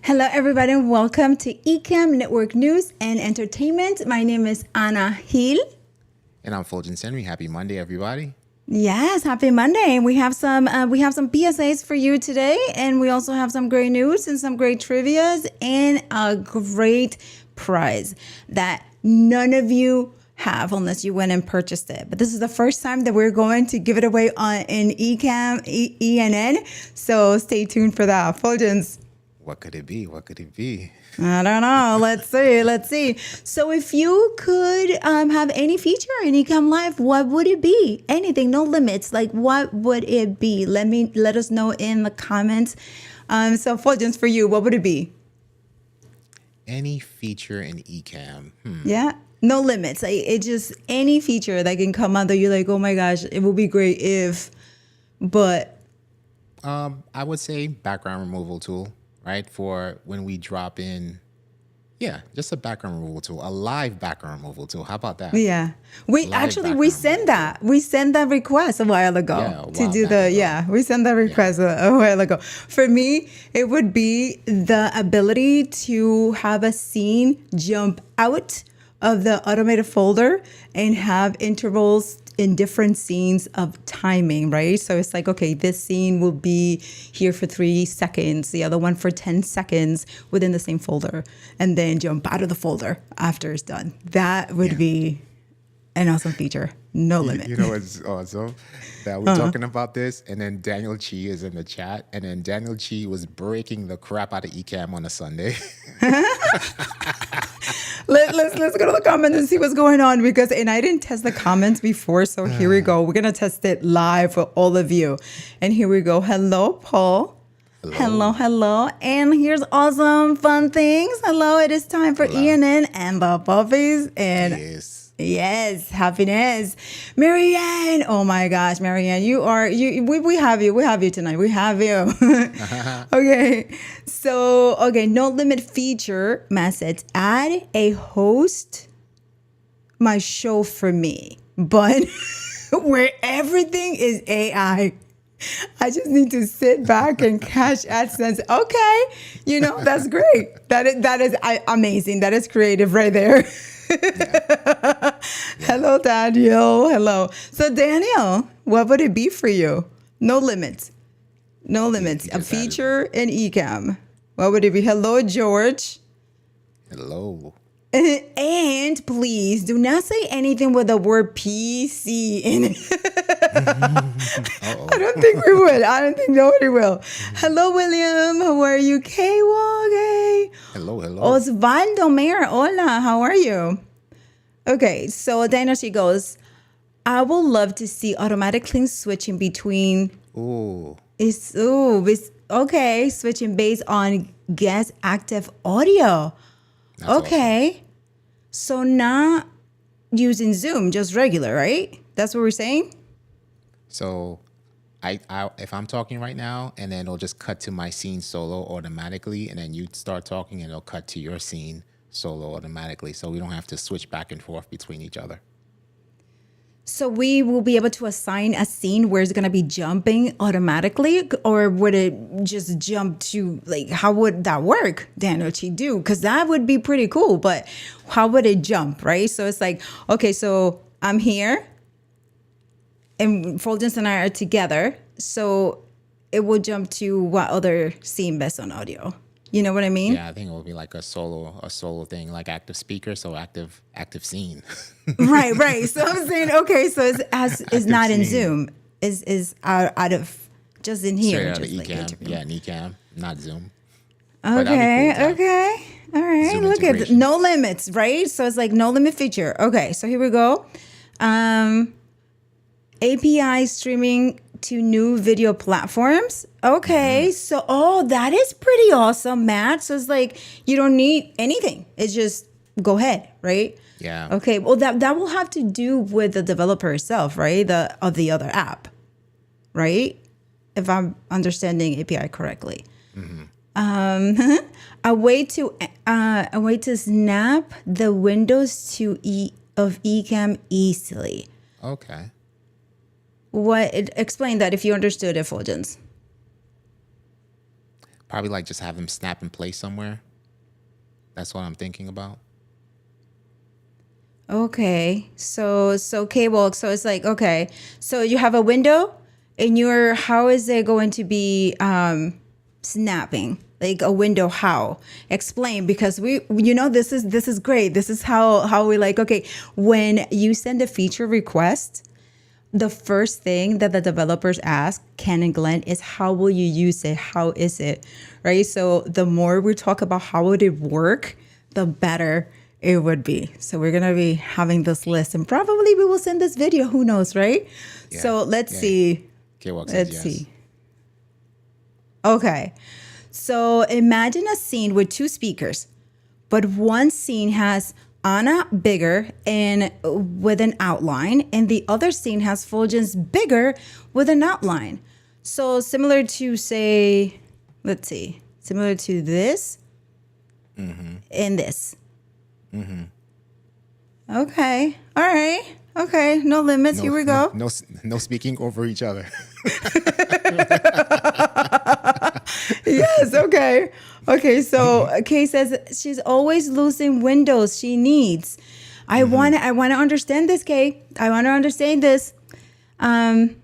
Hello, everybody, and welcome to Ecamm Network News and Entertainment. My name is Ana Gil. And I'm Fuljens Henry. Happy Monday, everybody. Yes, happy Monday. We have some PSAs for you today, and we also have some great news and some great trivias and a great prize that none of you have unless you went and purchased it. But this is the first time that we're going to give it away in Ecamm ENN. So stay tuned for that. Fuljens. What could it be? What could it be? I don't know. Let's see. So if you could have any feature in Ecamm Live, what would it be? Anything, no limits. Like, what would it be? Let us know in the comments. So Fuljens, for you, what would it be? Any feature in Ecamm. Yeah, no limits. Like, it just any feature that can come out that you're like, oh my gosh, it would be great if, but. I would say background removal tool. Right, for when we drop in, just a background removal tool, a live background removal tool. How about that? Yeah, we sent that. We sent that request a while ago to do the. We sent that request a while ago. For me, it would be the ability to have a scene jump out of the automated folder and have intervals in different scenes of timing, right? So it's like, okay, this scene will be here for 3 seconds, the other one for 10 seconds within the same folder, and then jump out of the folder after it's done. That would be an awesome feature. No limit. You know what's awesome? That we're talking about this, and then Daniel Chi is in the chat, and then Daniel Chi was breaking the crap out of Ecamm on a Sunday. Let's go to the comments and see what's going on and I didn't test the comments before, so here we go. We're gonna test it live for all of you, and here we go. Hello, Paul. Hello. And here's awesome fun things. Hello, it is time for ENN and the puppies and. Yes, happiness. Marianne. Oh my gosh, Marianne, we have you tonight. We have you. Okay. So, no limit feature message. Add a host my show for me, but where everything is AI. I just need to sit back and catch AdSense. Okay. That's great. That is amazing. That is creative right there. Hello, Daniel. Hello. So, Daniel, what would it be for you? No limits. A feature in Ecamm. What would it be? Hello, George. Hello. And please do not say anything with the word PC in it. I don't think we would. I don't think nobody will. Hello, William. How are you? K-Wage. Hello. Osvaldo Mayer. Hola. How are you? Okay. So Dana, she goes, I would love to see automatic clean switching between. Okay. Switching based on guest active audio. That's okay. Awesome. So not using Zoom, just regular, right? That's what we're saying? So if I'm talking right now, and then it'll just cut to my scene solo automatically, and then you start talking, and it'll cut to your scene solo automatically, so we don't have to switch back and forth between each other. So we will be able to assign a scene where it's going to be jumping automatically, or would it just jump to, like, how would that work, Daniel Chidu? Because that would be pretty cool, but how would it jump, right? So it's like, okay, so I'm here and Fuljens and I are together. So it will jump to what other scene based on audio? You know what I mean? Yeah, I think it would be like a solo thing, like active speaker, so active scene. Right. So I'm saying, okay, so it's not in scene. Zoom, is out of just in here, Straight out of just like Ecamm. interview. Yeah, in Ecamm, not Zoom. But that'd be Okay, cool, okay. All right, Zoom look at integration. no limits, right? So it's like no limit feature. Okay, so here we go. API streaming to new video platforms. Okay, so that is pretty awesome, Matt. So it's like you don't need anything. It's just go ahead, right? Yeah. Okay, well that will have to do with the developer itself, right? Of the other app, right? If I'm understanding API correctly. A way to snap the windows of Ecamm easily. Okay. Explain that if you understood it, Fuljens. Probably like just have them snap in place somewhere. That's what I'm thinking about. Okay, so cable. So it's like, okay, so you have a window, and how is it going to be snapping? Like a window, how? Explain, because this is great. This is how we like. Okay, when you send a feature request, the first thing that the developers ask, Ken and Glenn, is how will you use it? How is it? Right? So the more we talk about how would it work, the better it would be. So we're going to be having this list, and probably we will send this video. Who knows, right? Yeah. So let's see. K-Walk says Let's yes. see. Okay. So imagine a scene with two speakers, but one scene has Anna bigger and with an outline, and the other scene has Fuljens bigger with an outline. So similar to, say, let's see, similar to this and this. Okay. All right. Okay. No limits. Here we go. No speaking over each other. Yes. Okay. Okay. So Kay says she's always losing windows she needs. I want to understand this, Kay. I want to understand this. Have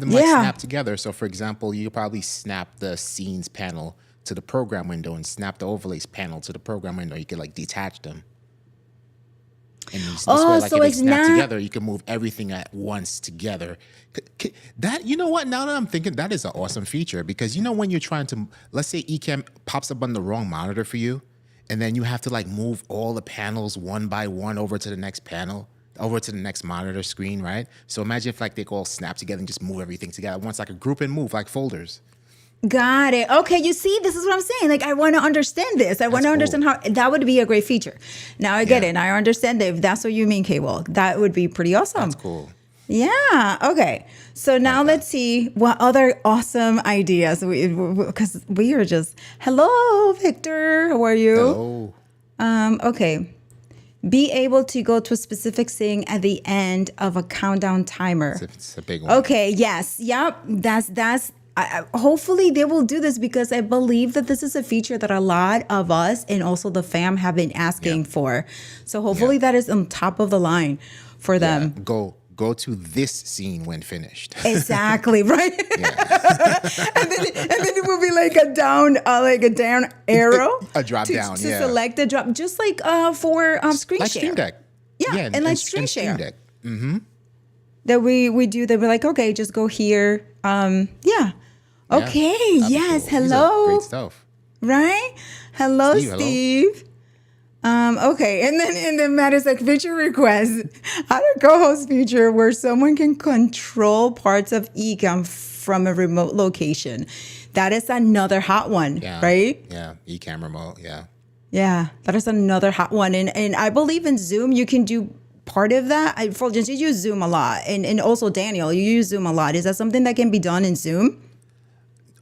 them like snap together. So for example, you could probably snap the scenes panel to the program window and snap the overlays panel to the program window. You could like detach them. And this way, like so if they it's snap not together, you can move everything at once together. That, you know what? Now that I'm thinking, that is an awesome feature, because you know when you're trying to, let's say Ecamm pops up on the wrong monitor for you, and then you have to like move all the panels one by one over to the next panel, over to the next monitor screen, right? So imagine if like they all snap together and just move everything together once, like a group and move, like folders. Got it. Okay, you see, this is what I'm saying. Like, I want to understand this. I want to understand how that would be a great feature. Now I get it. And I understand that if that's what you mean, K-Walk, that would be pretty awesome. That's cool. Yeah. Okay. So now let's see what other awesome ideas because we are just, hello, Victor. How are you? Hello. Okay. Be able to go to a specific thing at the end of a countdown timer. It's a big one. Okay. Yes. Yep. That's. Hopefully they will do this, because I believe that this is a feature that a lot of us and also the fam have been asking for. So hopefully that is on top of the line for them. Yeah. Go to this scene when finished. Exactly, right? and then it will be like a down arrow. A drop down, to select the drop, just like for screen like share. Stream Deck. Yeah, and like screen share. Stream Deck. That we do that. We're like, okay, just go here. Okay. Yes. Cool. Hello. Great stuff. Right? Hello, Steve. Okay. And then matters like feature request. Add a co-host feature where someone can control parts of Ecamm from a remote location. That is another hot one, right? Yeah. Ecamm remote. Yeah. Yeah. That is another hot one. And I believe in Zoom, you can do part of that? Fuljens, you use Zoom a lot, and also Daniel, you use Zoom a lot. Is that something that can be done in Zoom?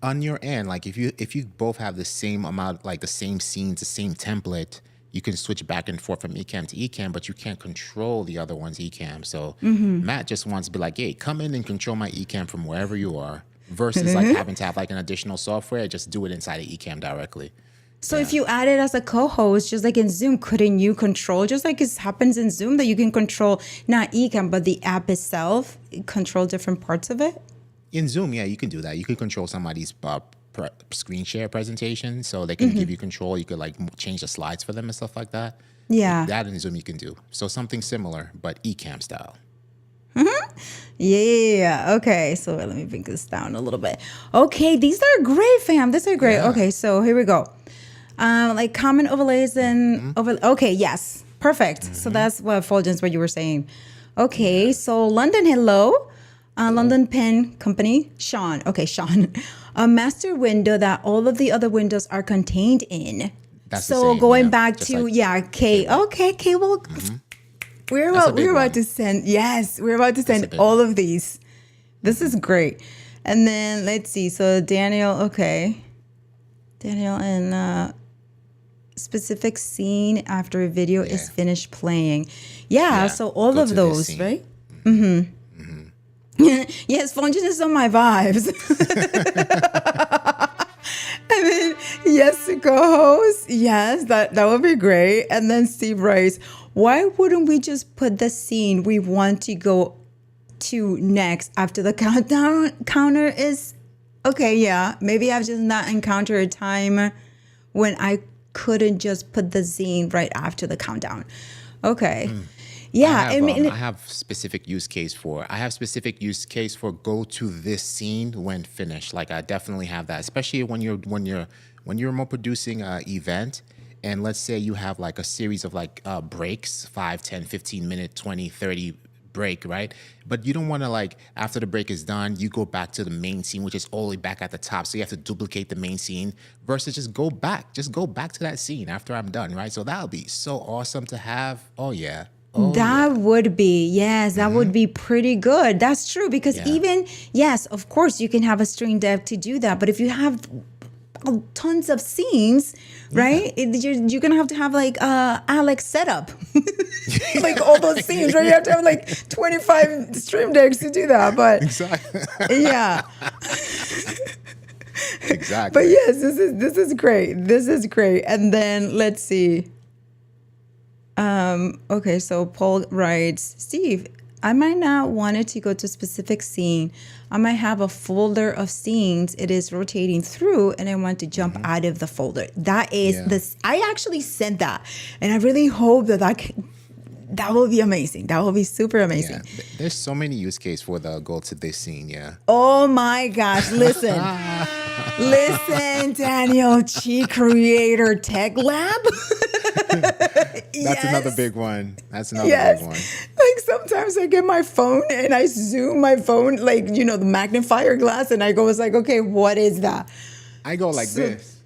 On your end, like if you both have the same amount, like the same scenes, the same template, you can switch back and forth from Ecamm to Ecamm, but you can't control the other one's Ecamm. So Matt just wants to be like, hey, come in and control my Ecamm from wherever you are, versus like having to have like an additional software. Just do it inside of Ecamm directly. So if you add it as a co-host, just like in Zoom, couldn't you control, just like it happens in Zoom, that you can control not Ecamm, but the app itself, control different parts of it? In Zoom, yeah, you can do that. You could control somebody's screen share presentation, so they can give you control. You could like change the slides for them and stuff like that. Yeah. That in Zoom you can do. So something similar, but Ecamm style. Yeah. Okay. So let me bring this down a little bit. Okay. These are great, fam. These are great. Yeah. Okay. So here we go. Like common overlays and Okay. Yes. Perfect. So that's what Fuljens, what you were saying. Okay. So London, hello. London Pen Company, Sean. Okay, Sean. A master window that all of the other windows are contained in. That's the so same, going yeah. back Just to like K. Okay, K. Well, we're That's a about big one. to send. Yes, we're about to send big all of these. This is great. And then let's see. So Daniel. Okay, Daniel and specific scene after a video is finished playing. Yeah. So all Go of to this those, scene. right? Yes, Fuljens is on my vibes. And then yes, co-host. Yes, that would be great. And then Steve writes, why wouldn't we just put the scene we want to go to next after the countdown counter is okay? Yeah, maybe I've just not encountered a time when I couldn't just put the scene right after the countdown. Okay. Yeah, I have specific use case for. I have specific use case for go to this scene when finished. Like I definitely have that, especially when you're remote producing an event, and let's say you have like a series of like breaks, 5, 10, 15 minute, 20, 30 break, right? But you don't want to like after the break is done, you go back to the main scene, which is all the way back at the top. So you have to duplicate the main scene versus just go back to that scene after I'm done, right? So that would be so awesome to have. Oh yeah. That would be, yes, that would be pretty good. That's true because even, yes, of course you can have a stream dev to do that. But if you have tons of scenes, right, you're going to have like Alex setup. Like all those scenes, right? You have to have like 25 stream decks to do that. But Exactly. yeah. Exactly. But yes, this is great. This is great. And then let's see. Okay, so Paul writes, Steve, I might not want it to go to a specific scene. I might have a folder of scenes it is rotating through, and I want to jump out of the folder. That is this. I actually sent that, and I really hope that will be amazing. That will be super amazing. Yeah. There's so many use cases for the go to this scene. Yeah. Oh my gosh! Listen, listen, Daniel, Chi Creator Tech Lab. That's another big one. That's another Yes. big one. Like sometimes I get my phone and I zoom my phone, like, the magnifier glass, and I go, it's like, okay, what is that? I go like this.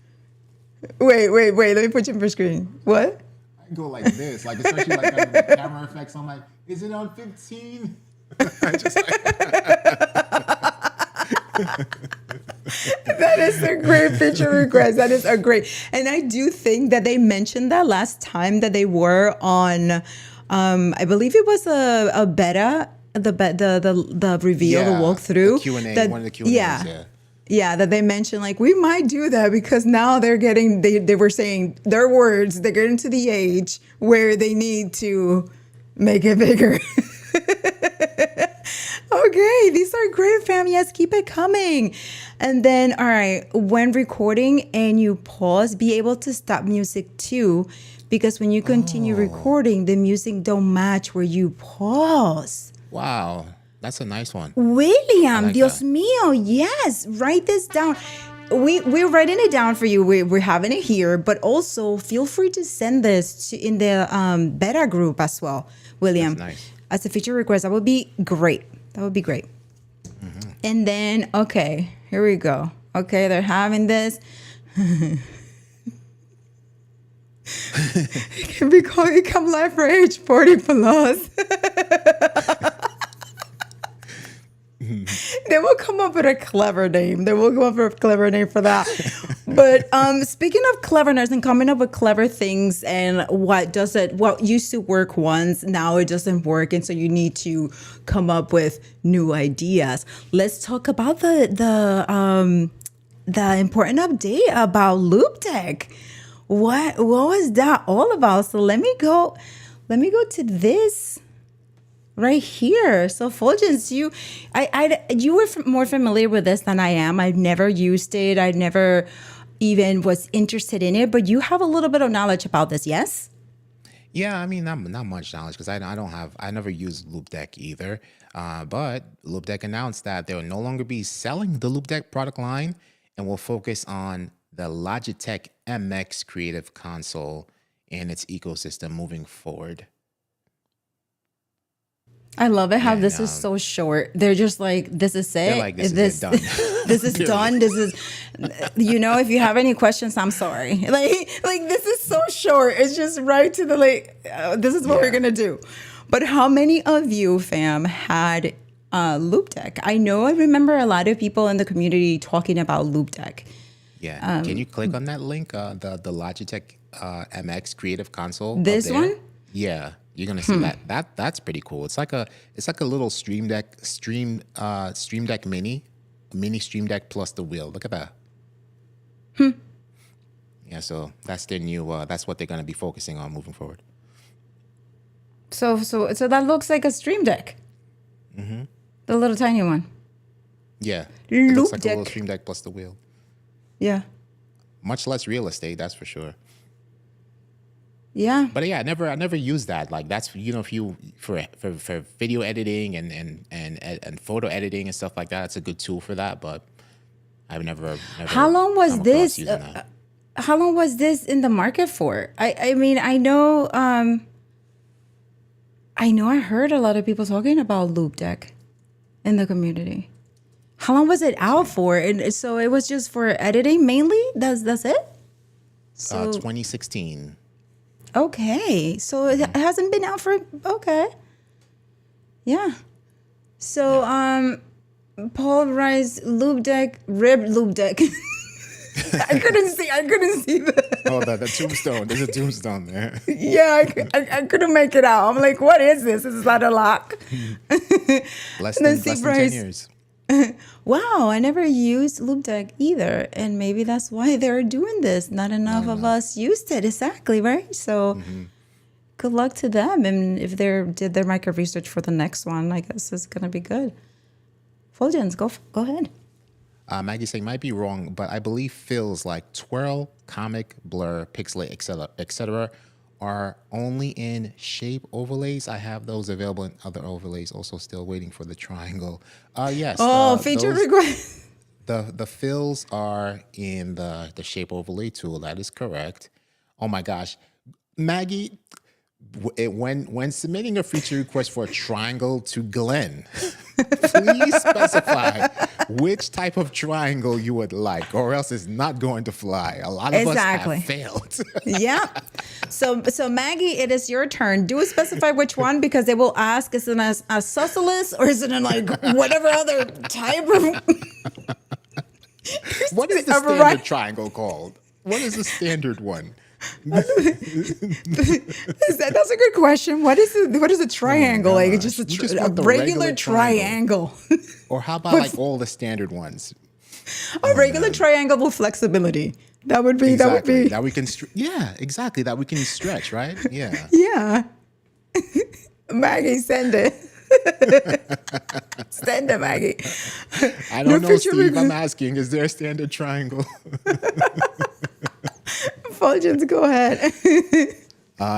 Wait. Let me put you in for screen. What? I go like this. Like, especially like under the camera effects. I'm like, is it on 15? I just That is a great feature request. That is a great. And I do think that they mentioned that last time that they were on, I believe it was a beta, the reveal, the walkthrough. The Q&A, that, one of the Q&As, yeah. Yeah, that they mentioned, like, we might do that because now they're getting, they were saying their words, they're getting to the age where they need to make it bigger. Okay, these are great, fam. Yes, keep it coming. And then, all right, when recording and you pause, be able to stop music too, because when you continue recording, the music don't match where you pause. Wow, that's a nice one. William, like Dios that. mío, yes, write this down. We're writing it down for you. We're having it here, but also feel free to send this in the beta group as well, William. That's nice. As a feature request, that would be great. That would be great. And then, okay, here we go. Okay, they're having this. It can be called Ecamm Live for age 40 plus. They will come up with a clever name. They will come up with a clever name for that. But speaking of cleverness and coming up with clever things and what used to work once, now it doesn't work. And so you need to come up with new ideas. Let's talk about the important update about Loop Deck. What was that all about? So let me go to this right here. So Fuljens, you were more familiar with this than I am. I've never used it. I never even was interested in it, but you have a little bit of knowledge about this, yes? Yeah, I mean, not much knowledge because I never used Loop Deck either. But Loop Deck announced that they will no longer be selling the Loop Deck product line and will focus on the Logitech MX Creative Console and its ecosystem moving forward. I love it how this is so short. They're just like, this is it. They're like, this is done. This is done. This is, if you have any questions, I'm sorry. Like this is so short. It's just right to the this is what we're going to do. But how many of you, fam, had Loop Deck? I remember a lot of people in the community talking about Loop Deck. Yeah. Can you click on that link? The Logitech MX Creative Console. This one? Yeah. You're gonna see that's pretty cool. It's like a little Stream Deck mini Stream Deck plus the wheel. Look at that. Yeah, so that's their new. That's what they're gonna be focusing on moving forward. So that looks like a Stream Deck. Mm-hmm. The little tiny one. Yeah, it looks like Deck. a little Stream Deck plus the wheel. Yeah. Much less real estate, that's for sure. Yeah. But yeah, I never used that. Like that's if you for video editing and photo editing and stuff like that, it's a good tool for that. But I've never How long was come across this? using that. How long was this in the market for? I mean, I know I heard a lot of people talking about Loop Deck in the community. How long was it out for? And so it was just for editing mainly? That's it? So 2016. Okay. So it hasn't been out for Yeah. So Paul writes Loop Deck, ribbed Loop Deck. I couldn't see that. Oh, the tombstone. There's a tombstone there. Yeah, I couldn't make it out. I'm like, what is this? Is that a lock? less than 10 years. Wow, I never used Loop Deck either. And maybe that's why they're doing this. Not enough of us used it. Exactly, right? So good luck to them. And if they did their market research for the next one, I guess it's going to be good. Fuljens, go ahead. Maggie's saying, might be wrong, but I believe fills like twirl, comic, blur, pixelate, etc. are only in shape overlays. I have those available in other overlays. Also, still waiting for the triangle. Yes. Oh, feature request. The fills are in the shape overlay tool. That is correct. Oh my gosh, Maggie. When submitting a feature request for a triangle to Glenn, please specify which type of triangle you would like, or else it's not going to fly. A lot of us have failed. Yeah. So Maggie, it is your turn. Do specify which one, because they will ask, is it a isosceles or is it in like whatever other type of... What is the standard triangle called? What is the standard one? That's a good question. What is a triangle? Like just a regular triangle. Or how about like all the standard ones? A regular triangle with flexibility. That would be that we can exactly, that we can stretch, right? Yeah. Yeah. Maggie, send it. Send it, Maggie. I don't know, Steve. I'm asking, is there a standard triangle? Fuljens, go ahead.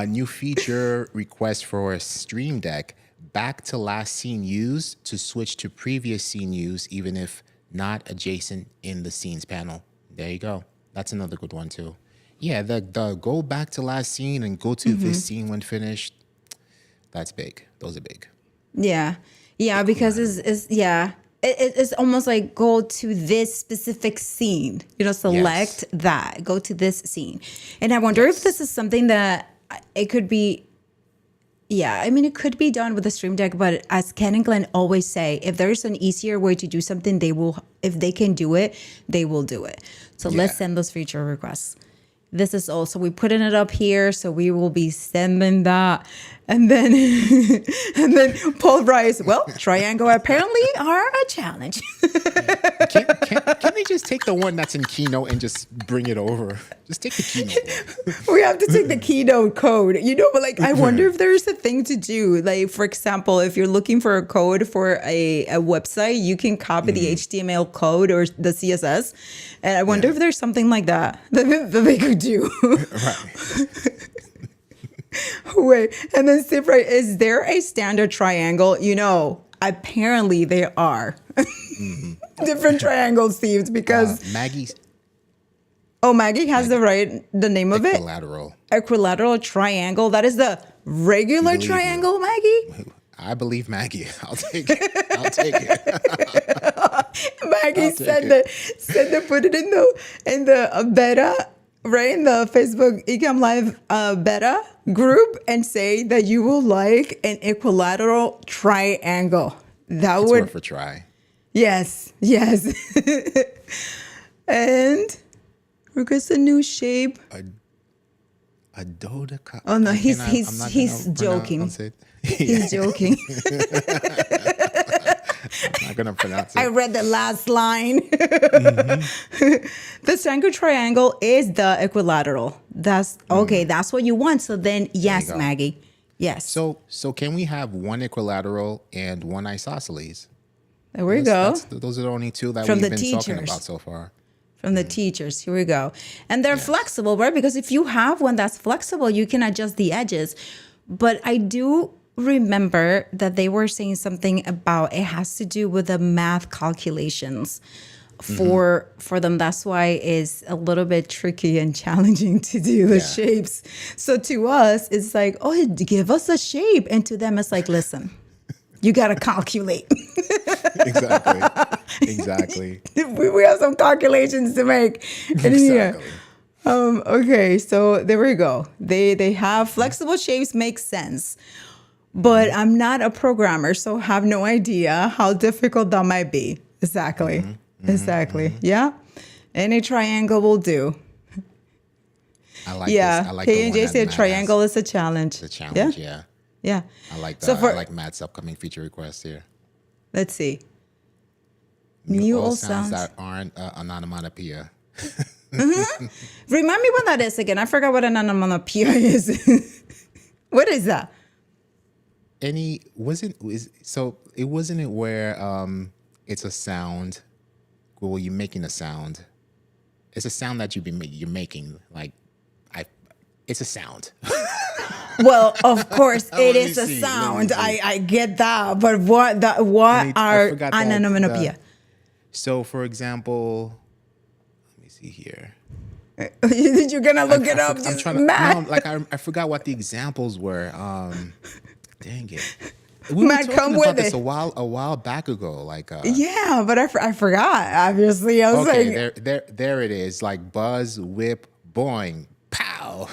New feature request for a Stream Deck. Back to last scene used to switch to previous scene used, even if not adjacent in the scenes panel. There you go. That's another good one too. Yeah, the go back to last scene and go to this scene when finished. That's big. Those are big. Yeah, because it's almost like go to this specific scene. Select that. Go to this scene. And I wonder if this is something that it could be, yeah, I mean, it could be done with a Stream Deck, but as Ken and Glenn always say, if there's an easier way to do something, if they can do it, they will do it. So let's send those feature requests. This is also, we putting it up here, so we will be sending that. And then and then Paul writes, well, triangle apparently are a challenge. Can they just take the one that's in Keynote and just bring it over? Just take the Keynote one. We have to take the Keynote code, but like, I wonder if there's a thing to do. Like, for example, if you're looking for a code for a website, you can copy the HTML code or the CSS. And I wonder if there's something like that they could do. Right. Wait, and then Steve, right, is there a standard triangle? Apparently there are different triangles, Steve, because Maggie's. Oh, Maggie has the name of it? Equilateral. Equilateral triangle. That is the regular triangle, Maggie? I believe Maggie. I'll take it. Maggie said that put it in the beta, right? In the Facebook Ecamm Live beta group, and say that you will like an equilateral triangle. It's worth a try. Yes. And request a new shape. A dodeca. Oh no, he's joking. He's joking. I'm not gonna pronounce it. I read the last line. The standard triangle is the equilateral. That's okay. That's what you want. So then, yes, Maggie. Yes. So can we have one equilateral and one isosceles? There we go. Those are the only two that we've been talking about so far. From the teachers. Here we go. And they're flexible, right? Because if you have one that's flexible, you can adjust the edges. But I do remember that they were saying something about it has to do with the math calculations for them. That's why it's a little bit tricky and challenging to do the shapes. So to us, it's like, oh, give us a shape. And to them, it's like, listen, you got to calculate. Exactly. We have some calculations to make. Exactly. Okay, so there we go. They have flexible shapes, makes sense. But I'm not a programmer, so have no idea how difficult that might be. Exactly. Yeah. Any triangle will do. I like this. I like K&J said triangle is a challenge. It's a challenge, yeah. I like that. I like Matt's upcoming feature request here. Let's see. New all sounds that aren't an onomatopoeia. Remind me what that is again. I forgot what an onomatopoeia is. What is that? It wasn't it where it's a sound. Well, you're making a sound. It's a sound that you're making. It's a sound. Well, of course, it is a sound. I get that, but what are an onomatopoeia? So, for example, let me see here. You're gonna look it up. I'm trying to. I forgot what the examples were. Dang it. We were talking about this a while back ago. Yeah, but I forgot. Obviously, I was like, there it is. Like buzz, whip, boing, pow.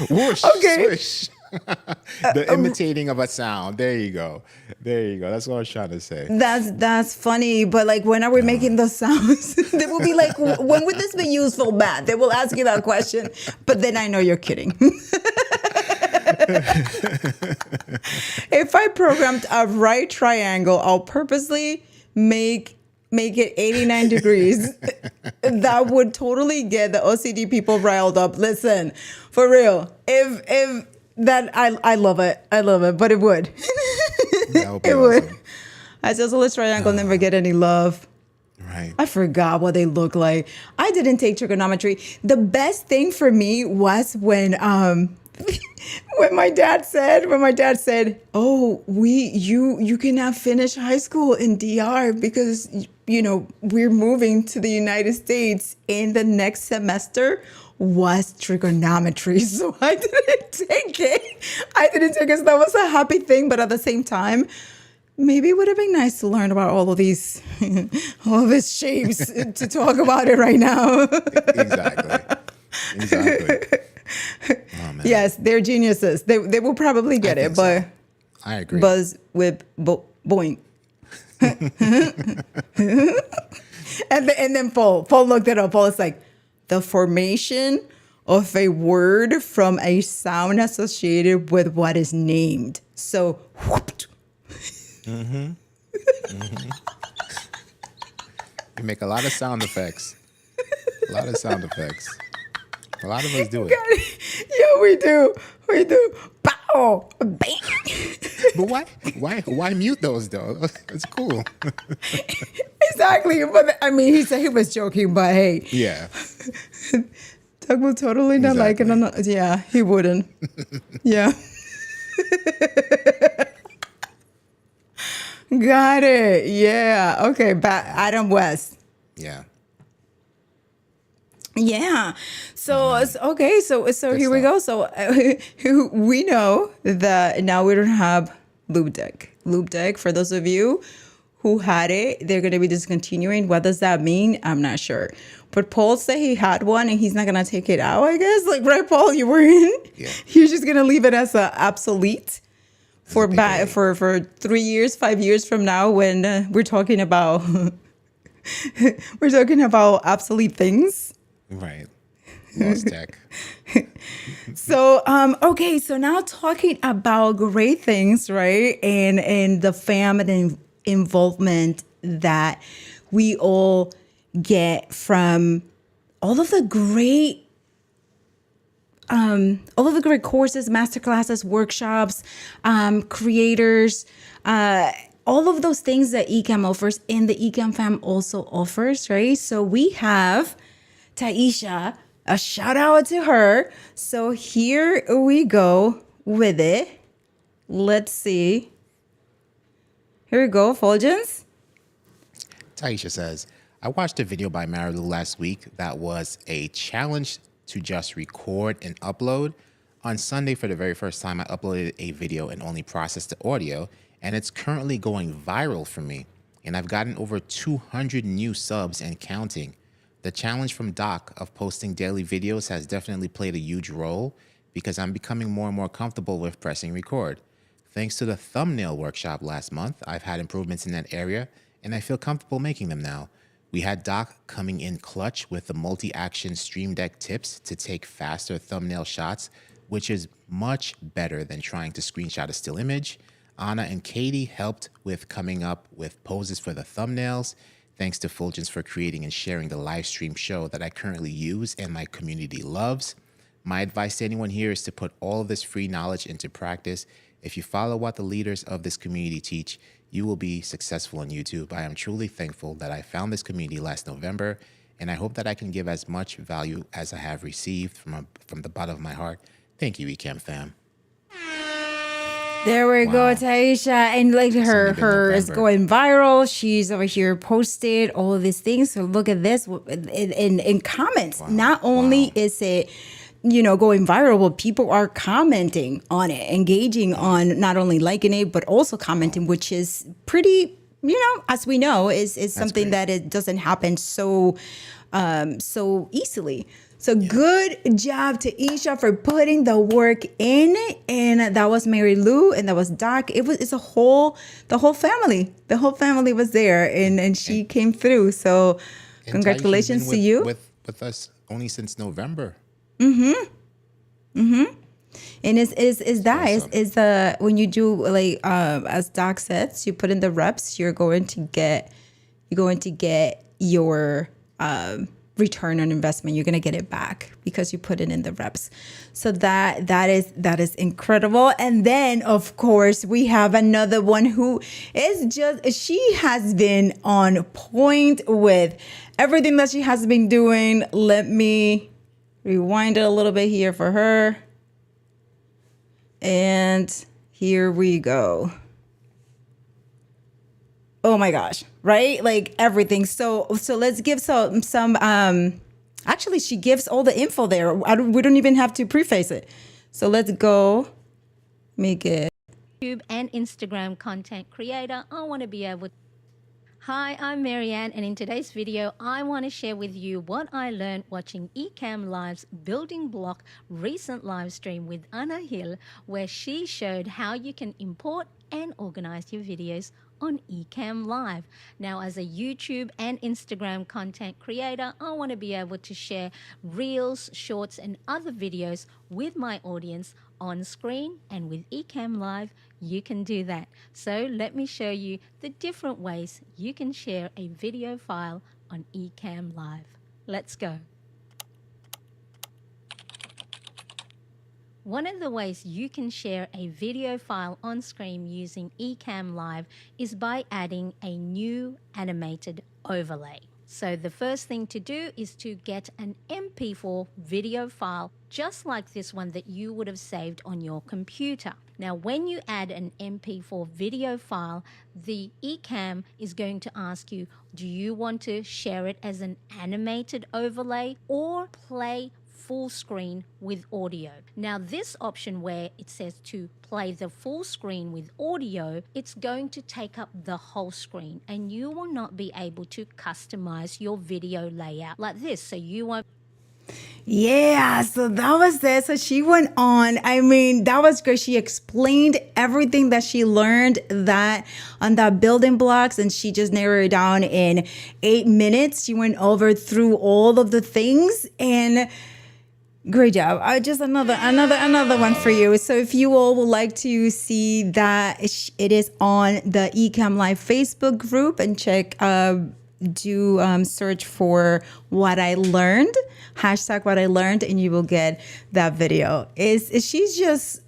Whoosh, swish. The imitating of a sound. There you go. That's what I was trying to say. That's funny, but like, when are we making those sounds? They will be like, when would this be useful, Matt? They will ask you that question, but then I know you're kidding. If I programmed a right triangle, I'll purposely make it 89 degrees. That would totally get the OCD people riled up. Listen, for real. If that, I love it, but it would. It would. Isosceles triangle never get any love. Right. I forgot what they look like. I didn't take trigonometry. The best thing for me was when when my dad said, "Oh, you cannot finish high school in DR because we're moving to the United States in the next semester." Was trigonometry. So I didn't take it. So that was a happy thing, but at the same time, Maybe it would have been nice to learn about all of these, all of his shapes to talk about it right now. Exactly. Oh man. Yes, they're geniuses. They will probably get it, but So. I agree. Buzz with boing. and then Paul looked it up. Paul is like, the formation of a word from a sound associated with what is named. So, whooped. You make a lot of sound effects. A lot of us do it. Yeah, we do. Bow, bang. But why mute those though? It's cool. Exactly. But I mean, he said he was joking, but hey. Yeah. Doug will totally not like it. Yeah, he wouldn't. Yeah. Got it. Yeah. Okay. Adam West. Yeah. Yeah. So okay. So here we go. So we know that now we don't have Lube Deck. Lube Deck, for those of you who had it, they're going to be discontinuing. What does that mean? I'm not sure. But Paul said he had one and he's not going to take it out, I guess. Like, right, Paul, you were in? Yeah. You're just going to leave it as a obsolete for 3 years, 5 years from now when we're talking about obsolete things. Right. Lost tech. So, okay. So now talking about great things, right? And the fam and involvement that we all get from all of the great courses, masterclasses, workshops, creators, all of those things that Ecamm offers and the Ecamm Fam also offers, right? So we have Taisha, a shout out to her. So here we go with it. Let's see. Here we go, Fuljens. Taisha says, I watched a video by Marilu last week that was a challenge to just record and upload. On Sunday, for the very first time, I uploaded a video and only processed the audio, and it's currently going viral for me. And I've gotten over 200 new subs and counting. The challenge from Doc of posting daily videos has definitely played a huge role because I'm becoming more and more comfortable with pressing record. Thanks to the thumbnail workshop last month, I've had improvements in that area, and I feel comfortable making them now. We had Doc coming in clutch with the multi-action Stream Deck tips to take faster thumbnail shots, which is much better than trying to screenshot a still image. Anna and Katie helped with coming up with poses for the thumbnails. Thanks to Fuljens for creating and sharing the live stream show that I currently use and my community loves. My advice to anyone here is to put all of this free knowledge into practice. If you follow what the leaders of this community teach, you will be successful on YouTube. I am truly thankful that I found this community last November, and I hope that I can give as much value as I have received from the bottom of my heart. Thank you, Ecamm Fam. There we go, Taisha. And like her is going viral. She's over here posted all of these things. So look at this in comments. Wow. Not only is it, going viral, but people are commenting on it, engaging on not only liking it, but also commenting, which is pretty, as we know, is something that it doesn't happen so easily. So good job to Isha for putting the work in, and that was Mary Lou, and that was Doc. It's the whole family. The whole family was there, and she came through. So congratulations to you. With us only since November. And is that awesome. is the when you do like as Doc says, you put in the reps, you're going to get your return on investment. You're going to get it back because you put it in the reps. So that is incredible. And then of course we have another one who is she has been on point with everything that she has been doing. Let me rewind it a little bit here for her. And here we go. Oh my gosh, right? Like everything. So let's give some actually she gives all the info there. We don't even have to preface it. So let's go make it YouTube and Instagram content creator, I want to be able to. Hi, I'm Marianne, and in today's video, I want to share with you what I learned watching Ecamm Live's Building Block recent live stream with Anna Hill, where she showed how you can import and organize your videos on Ecamm Live. Now, as a YouTube and Instagram content creator, I want to be able to share reels, shorts, and other videos with my audience on screen, and with Ecamm Live, you can do that. So let me show you the different ways you can share a video file on Ecamm Live. Let's go. One of the ways you can share a video file on screen using Ecamm Live is by adding a new animated overlay. So the first thing to do is to get an MP4 video file just like this one that you would have saved on your computer. Now, when you add an MP4 video file, the Ecamm is going to ask you, do you want to share it as an animated overlay or play full screen with audio? Now, this option where it says to play the full screen with audio, it's going to take up the whole screen and you will not be able to customize your video layout like this. So you won't. Yeah, so that was it. So she went on. I mean, that was great. She explained everything that she learned that on that building blocks, and she just narrowed it down in 8 minutes. She went over through all of the things, and great job. Just another one for you. So if you all would like to see that, it is on the Ecamm Live Facebook group, and check search for what I learned, hashtag what I learned, and you will get that video. She's just,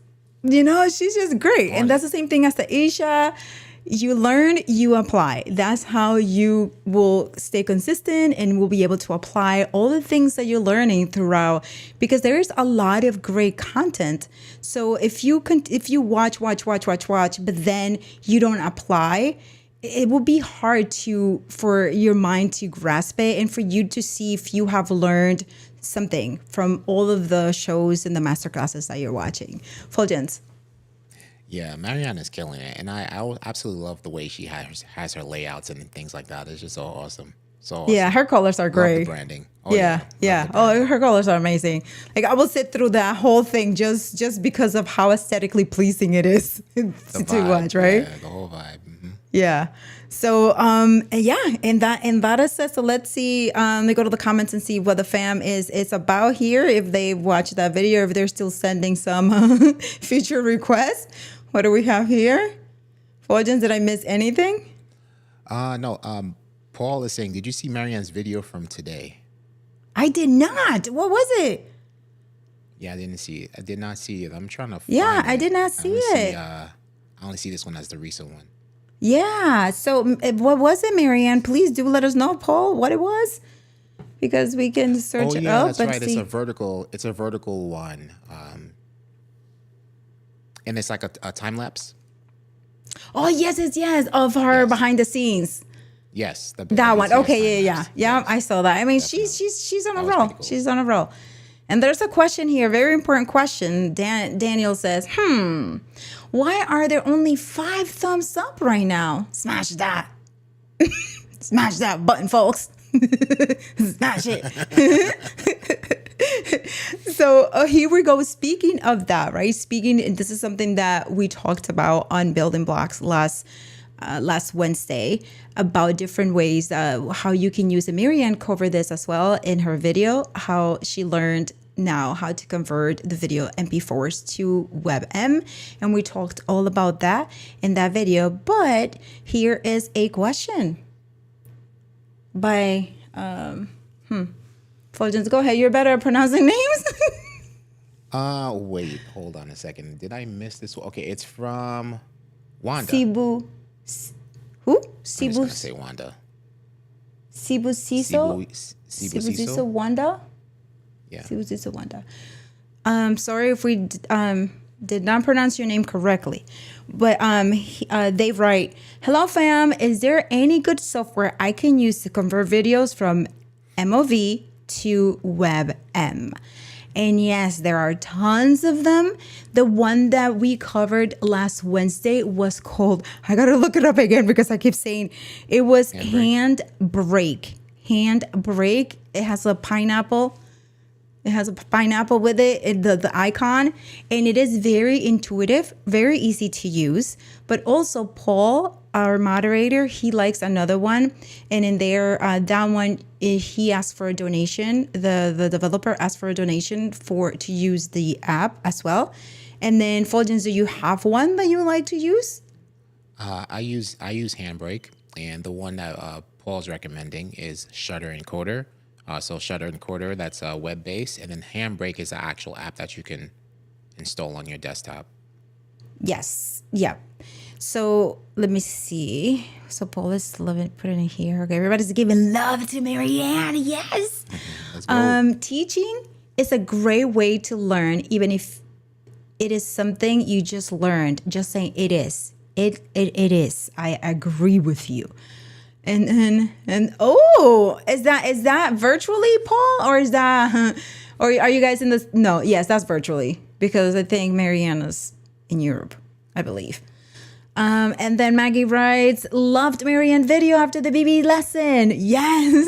she's just great. And that's the same thing as the Asia. You learn, you apply. That's how you will stay consistent and will be able to apply all the things that you're learning throughout, because there is a lot of great content. So if you watch, but then you don't apply, it will be hard for your mind to grasp it and for you to see if you have learned something from all of the shows and the masterclasses that you're watching. Fuljens. Yeah, Marianne is killing it, and I absolutely love the way she has her layouts and things like that. It's just so awesome. So awesome. Yeah, her colors are great. Love the branding. Oh, yeah. Oh, her colors are amazing. Like, I will sit through that whole thing just because of how aesthetically pleasing it is to watch, right? Yeah, the whole vibe. Mm-hmm. Yeah. So, and that is it. So let's see. Let me go to the comments and see what the fam is about here. If they watched that video, if they're still sending some feature requests. What do we have here? Fuljens, did I miss anything? No. Paul is saying, did you see Marianne's video from today? I did not. What was it? Yeah, I didn't see it. I did not see it. I'm trying to find Yeah, I it. did not see it. I only see this one as the recent one. Yeah. So what was it, Marianne? Please do let us know, Paul, what it was, because we can search it up. That's right. See. It's a vertical one. And it's like a time lapse. Oh, yes. Of her behind the scenes. Yes. That one. Okay. Yeah. I saw that. I mean, she's on a roll. Cool. She's on a roll. And there's a question here, very important question. Daniel says, why are there only 5 thumbs up right now? Smash that. Smash that button, folks. Smash it. So here we go. Speaking of that, right? This is something that we talked about on Building Blocks last Wednesday, about different ways how you can use it. Marianne covered this as well in her video, how she learned now how to convert the video MP4s to WebM, and we talked all about that in that video. But here is a question by Fuljens. Go ahead, you're better at pronouncing names. Wait, hold on a second. Did I miss this one? Okay, it's from Wanda. Who? I'm just gonna say Wanda. Sibu Siso Wanda? Yeah. Sibu Siso Wanda. Sorry if we did not pronounce your name correctly. But they write, "Hello fam, is there any good software I can use to convert videos from MOV to WebM?" And yes, there are tons of them. The one that we covered last Wednesday was called, I gotta look it up again because I keep saying it was Handbrake. Handbrake. It has a pineapple. It has a pineapple with it, the icon, and it is very intuitive, very easy to use. But also Paul, our moderator, he likes another one, and in there, that one he asked for a donation. The developer asked for a donation to use the app as well. And then Fuljens, do you have one that you like to use? I use Handbrake, and the one that Paul's recommending is Shutter Encoder. So Shutter Encoder, that's web-based, and then Handbrake is the actual app that you can install on your desktop. Yes. Yeah. So let me see. So Paul is put it in here. Okay, everybody's giving love to Marianne. Yes. Let's go. Teaching is a great way to learn, even if it is something you just learned. Just saying it is. It is. I agree with you. And is that virtually, Paul, or is that, or are you guys in this? No, yes, that's virtually, because I think Mariana's in Europe, I believe. And then Maggie writes, loved Marianne video after the BB lesson. Yes,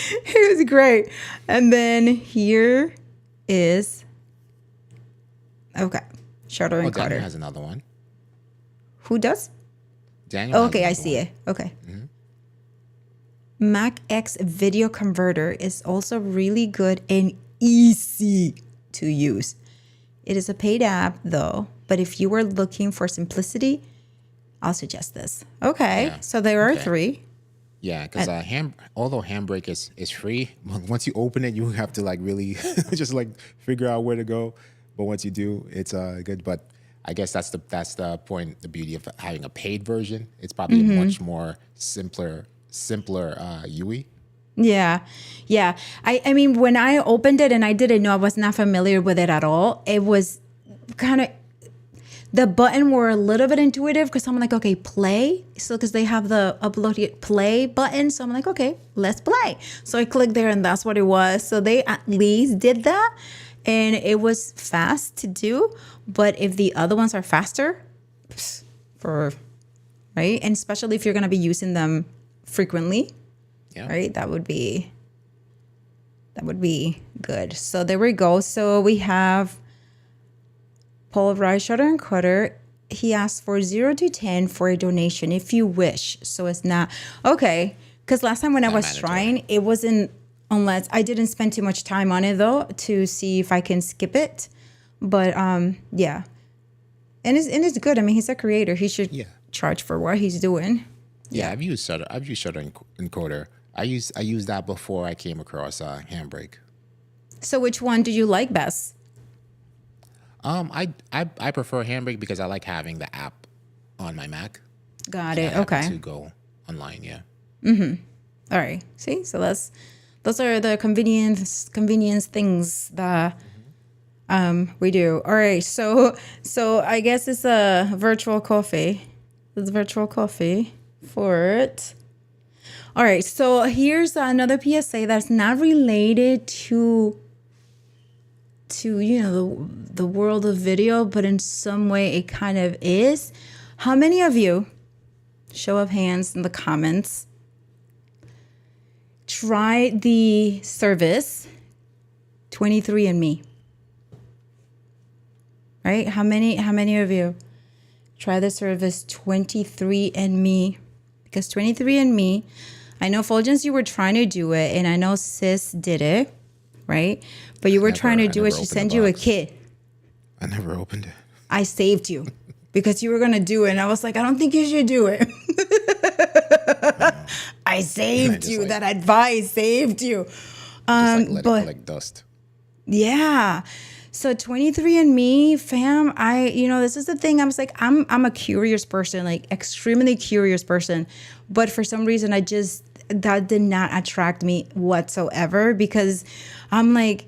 it was great. And then here is, okay, Shutter and Daniel Carter. has another one. Who does? Daniel. Okay, I see it. Okay. Mm-hmm. Mac X Video Converter is also really good and easy to use. It is a paid app though, but if you were looking for simplicity, I'll suggest this. Okay, Yeah. so there are three. Yeah, because although Handbrake is free, once you open it, you have to like really just like figure out where to go. But once you do, it's good. But I guess that's the point, the beauty of having a paid version. It's probably a much more simpler UI. Yeah. I mean, when I opened it and I didn't know, I was not familiar with it at all. It was kind of, the button were a little bit intuitive because I'm like, okay, play. So because they have the upload it play button. So I'm like, okay, let's play. So I clicked there and that's what it was. So they at least did that. And it was fast to do. But if the other ones are faster, right? And especially if you're going to be using them frequently, right? That would be good. So there we go. So we have Paul Rice, Shutter and Cutter. He asked for 0 to 10 for a donation if you wish. So it's not okay. Because last time when I was trying, it wasn't, unless I didn't spend too much time on it though to see if I can skip it. But yeah, and it's good. I mean, he's a creator. He should charge for what he's doing. Yeah, I've used Shutter Encoder. I used that before I came across Handbrake. So which one do you like best? I prefer Handbrake because I like having the app on my Mac. Got it. Okay. To go online, yeah. All right. See, so those are the convenience things that we do. All right. So I guess it's a virtual coffee. It's virtual coffee for it. All right. So here's another PSA that's not related to the world of video, but in some way it kind of is. How many of you, show of hands in the comments, try the service 23andMe? Right? How many of you try the service 23andMe? Because 23andMe, I know Fuljens, you were trying to do it, and I know Sis did it, right? But you were trying to do it. She sent you a kit. I never opened it. I saved you because you were going to do it. And I was like, I don't think you should do it. I saved you. That advice saved you. Just let it collect dust. Yeah. So 23andMe, fam, this is the thing. I was like, I'm a curious person, like extremely curious person. But for some reason, that did not attract me whatsoever, because I'm like,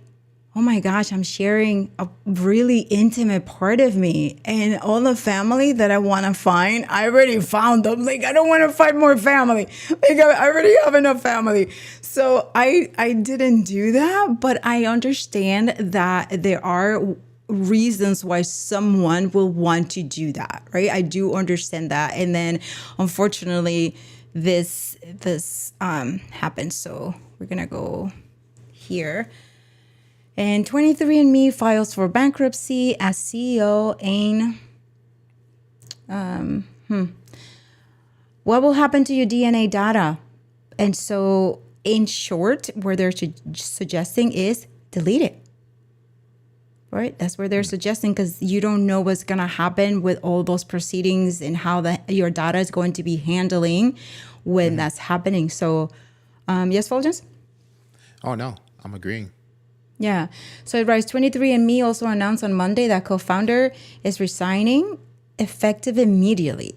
oh my gosh, I'm sharing a really intimate part of me, and all the family that I want to find, I already found them. Like, I don't want to find more family. Like, I already have enough family. So I didn't do that, but I understand that there are reasons why someone will want to do that, right? I do understand that. And then unfortunately this happened. So we're gonna go here. And 23andMe files for bankruptcy as CEO in what will happen to your DNA data? And so in short, where they're suggesting is delete it. Right? That's where they're suggesting, because you don't know what's going to happen with all those proceedings and how your data is going to be handling when that's happening. So, yes, Fuljens? Oh, no, I'm agreeing. Yeah. So it writes, 23andMe also announced on Monday that co-founder is resigning effective immediately.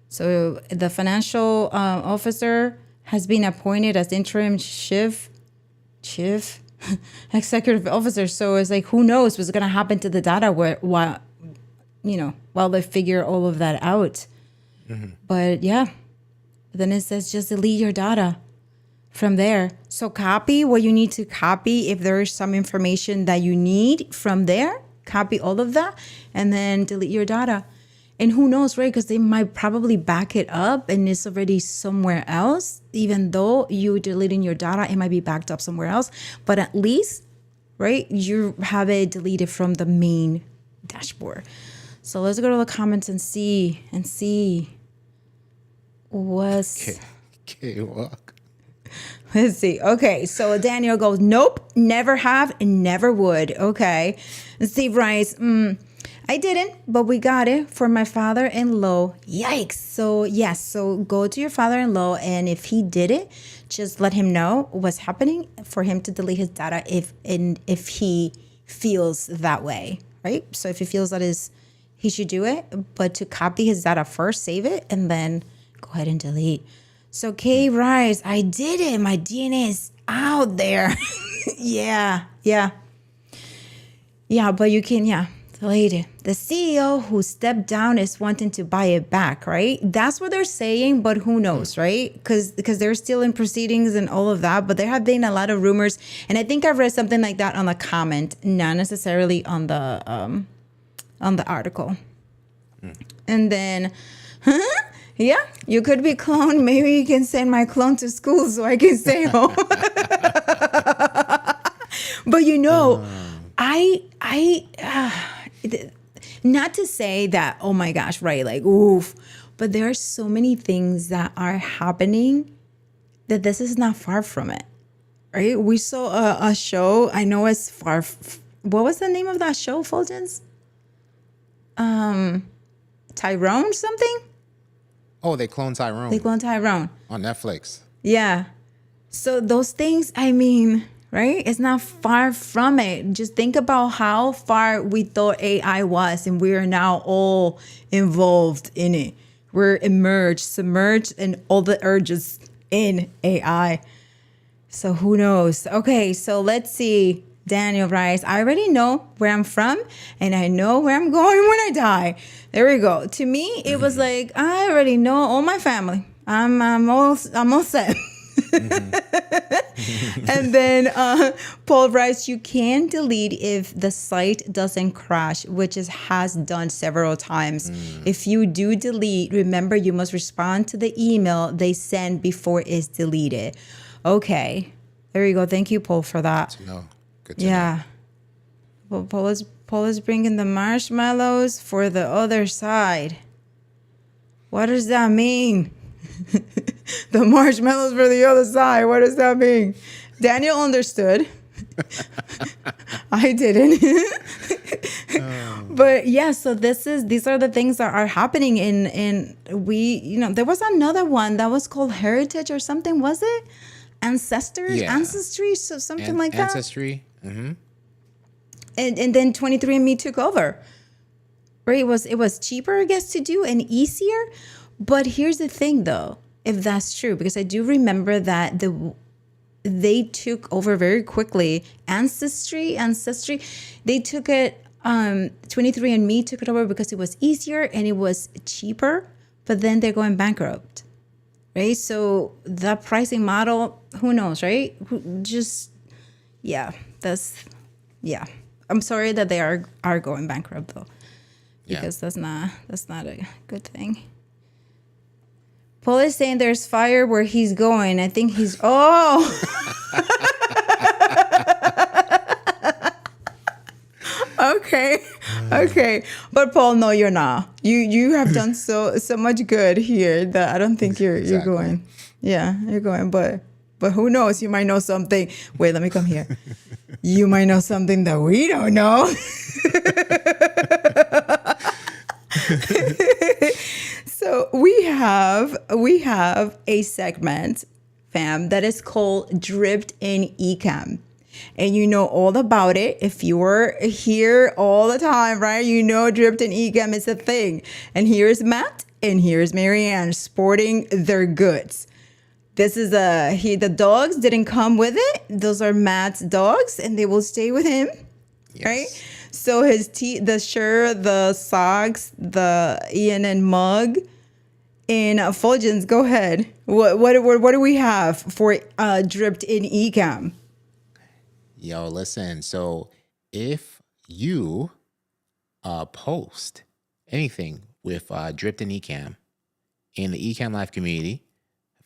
So the financial officer has been appointed as interim chief executive officer. So it's like, who knows what's going to happen to the data while they figure all of that out. But yeah, then it says just delete your data from there. So copy what you need to copy. If there is some information that you need from there, copy all of that and then delete your data. And who knows, right? Because they might probably back it up and it's already somewhere else. Even though you deleting your data, it might be backed up somewhere else. But at least, right, you have it deleted from the main dashboard. So let's go to the comments and see what's... Okay, walk. Let's see. Okay, so Daniel goes, nope, never have and never would. Okay. And Steve writes, I didn't, but we got it for my father-in-law. Yikes. So yes, so go to your father-in-law, and if he did it, just let him know what's happening for him to delete his data if he feels that way, right? So if he feels that he should do it, but to copy his data first, save it, and then go ahead and delete. So Kay Rice, I did it. My DNA is out there. Yeah, but you can, delete it. The CEO who stepped down is wanting to buy it back, right? That's what they're saying, but who knows, right? Because they're still in proceedings and all of that, but there have been a lot of rumors, and I think I read something like that on the comment, not necessarily on the article. And then, yeah, you could be cloned. Maybe you can send my clone to school so I can stay home. But not to say that, oh my gosh, right? Like, oof. But there are so many things that are happening that this is not far from it, right? We saw a show. I know it's far. What was the name of that show, Fuljens? Tyrone something? Oh, they cloned Tyrone. They cloned Tyrone. On Netflix. Yeah. So those things, I mean, right? It's not far from it. Just think about how far we thought AI was, and we are now all involved in it. We're submerged in all the urges in AI. So who knows? Okay, so let's see. Daniel writes, I already know where I'm from and I know where I'm going when I die. There we go. To me, it was like, I already know all my family. I'm all set. And then Paul writes, you can delete if the site doesn't crash, which has done several times. If you do delete, remember you must respond to the email they send before it's deleted. Okay. There you go. Thank you, Paul, for that. No. Good to know. Well, Paul is bringing the marshmallows for the other side. What does that mean? The marshmallows for the other side. What does that mean? Daniel understood. I didn't. But yeah, so these are the things that are happening in there was another one that was called Heritage or something, was it? Ancestry, so something like that. Ancestry. Mm-hmm. And then 23andMe took over. Right? It was cheaper, I guess, to do and easier. But here's the thing, though, if that's true, because I do remember that they took over very quickly. Ancestry, they took it. 23andMe took it over because it was easier and it was cheaper. But then they're going bankrupt, right? So the pricing model, who knows, right? I'm sorry that they are going bankrupt though, because that's not a good thing. Paul is saying there's fire where he's going. I think he's okay. But Paul, no, you're not. You have done so much good here that I don't think you're going. Yeah, you're going, but who knows? You might know something. Wait, let me come here. You might know something that we don't know. So we have a segment, fam, that is called Dripped in Ecamm. And you know all about it. If you were here all the time, right? You know Dripped in Ecamm is a thing. And here's Matt and here's Marianne sporting their goods. This is the dogs didn't come with it. Those are Matt's dogs and they will stay with him. Yes. Right? So his the shirt, the socks, the ENN mug, and Fuljens, go ahead. What do we have for Dripped in Ecamm? Yo, listen. So if you post anything with Dripped in Ecamm in the Ecamm Live community,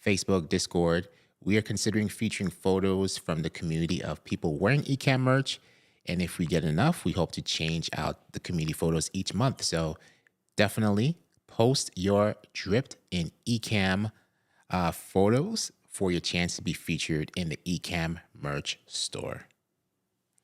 Facebook, Discord, we are considering featuring photos from the community of people wearing Ecamm merch. And if we get enough, we hope to change out the community photos each month. So definitely post your Dripped in Ecamm photos for your chance to be featured in the Ecamm merch store.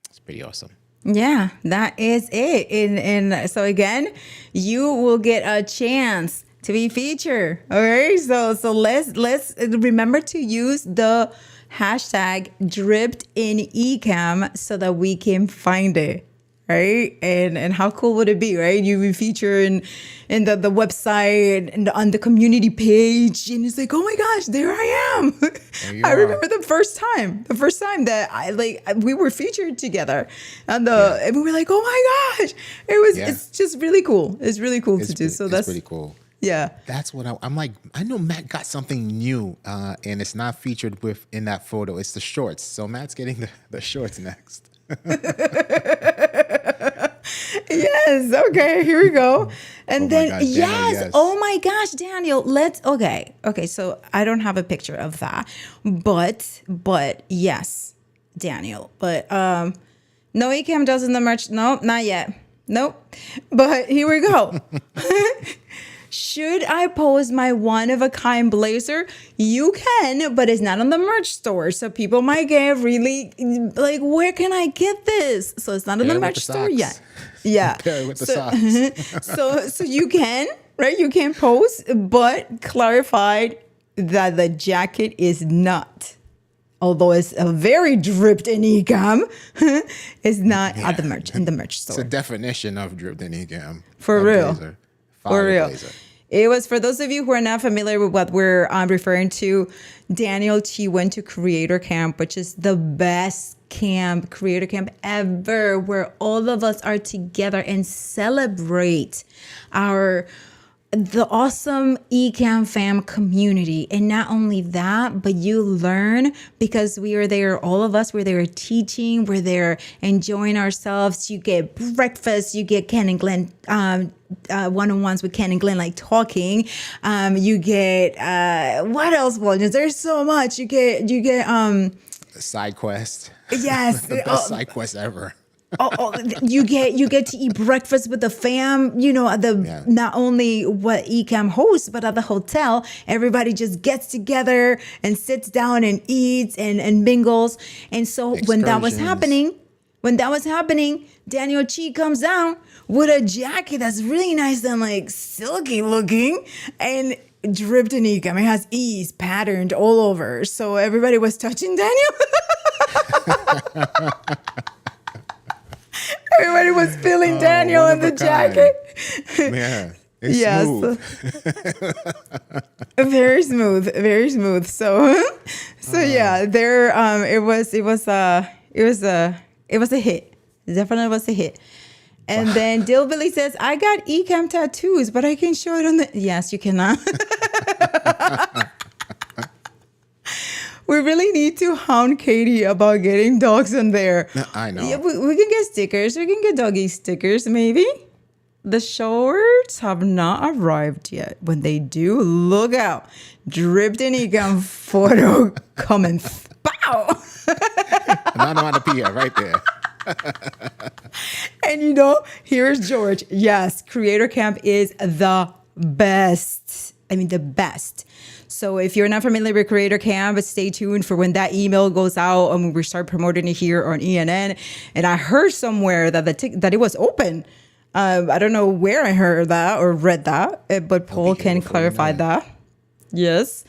It's pretty awesome. Yeah, that is it. And so again, you will get a chance to be featured. All right. So let's remember to use the hashtag Dripped in Ecamm so that we can find it. Right. And how cool would it be, right? You be featured in the website and on the community page. And it's like, oh my gosh, there I am. I remember the first time that we were featured together. And we were like, oh my gosh. It's just really cool. It's really cool to do. So that's pretty cool. Yeah. That's what I'm like. I know Matt got something new and it's not featured in that photo. It's the shorts. So Matt's getting the shorts next. Yes. Okay. Here we go. And then gosh, Daniel, yes. Oh my gosh, Daniel. Okay. So I don't have a picture of that, but yes, Daniel. But no, Ecamm doesn't the merch. Nope, not yet. Nope. But here we go. Should I post my one-of-a-kind blazer? You can, but it's not on the merch store. So people might get really like, where can I get this? So it's not on the merch store yet. Yeah. Pair it with the socks. So you can, right? You can post, but clarified that the jacket is not. Although it's a very Dripped in Ecamm, it's not at the merch in the merch store. It's a definition of Dripped in Ecamm. For real. Blazer. For real. It was, for those of you who are not familiar with what we're referring to, Daniel T went to Creator Camp, which is the best creator camp ever, where all of us are together and celebrate the awesome Ecamm Fam community. And not only that, but you learn, because we are there, all of us, we're there teaching, we're there enjoying ourselves. You get breakfast, you get Ken and Glenn one-on-ones with Ken and Glenn, like talking. You get what else? Well, there's so much. You get side quest. Yes. The best side quest ever. You get to eat breakfast with the fam, not only what Ecamm hosts, but at the hotel, everybody just gets together and sits down and eats and mingles. And so when that was happening, Daniel Chi comes down with a jacket that's really nice and like silky looking and Dripped in Ecamm. It has E's patterned all over. So everybody was touching Daniel. Everybody was feeling Daniel in the jacket. Yeah. It's Yes. smooth. Very smooth, very smooth. So, yeah, there. It was a hit. It definitely was a hit. And then Dillbilly says, "I got Ecamm tattoos, but I can show it on the." Yes, you cannot. We really need to hound Katie about getting dogs in there. I know. Yeah, we can get stickers. We can get doggy stickers, maybe. The shorts have not arrived yet. When they do, look out. Dripped in Ecamm photo coming. Pow! Onomatopoeia right there. And here's George. Yes, Creator Camp is the best. I mean, the best. So if you're not familiar with Creator Camp, stay tuned for when that email goes out and we start promoting it here on ENN. And I heard somewhere that that it was open. I don't know where I heard that or read that, but Paul can clarify that. Yes.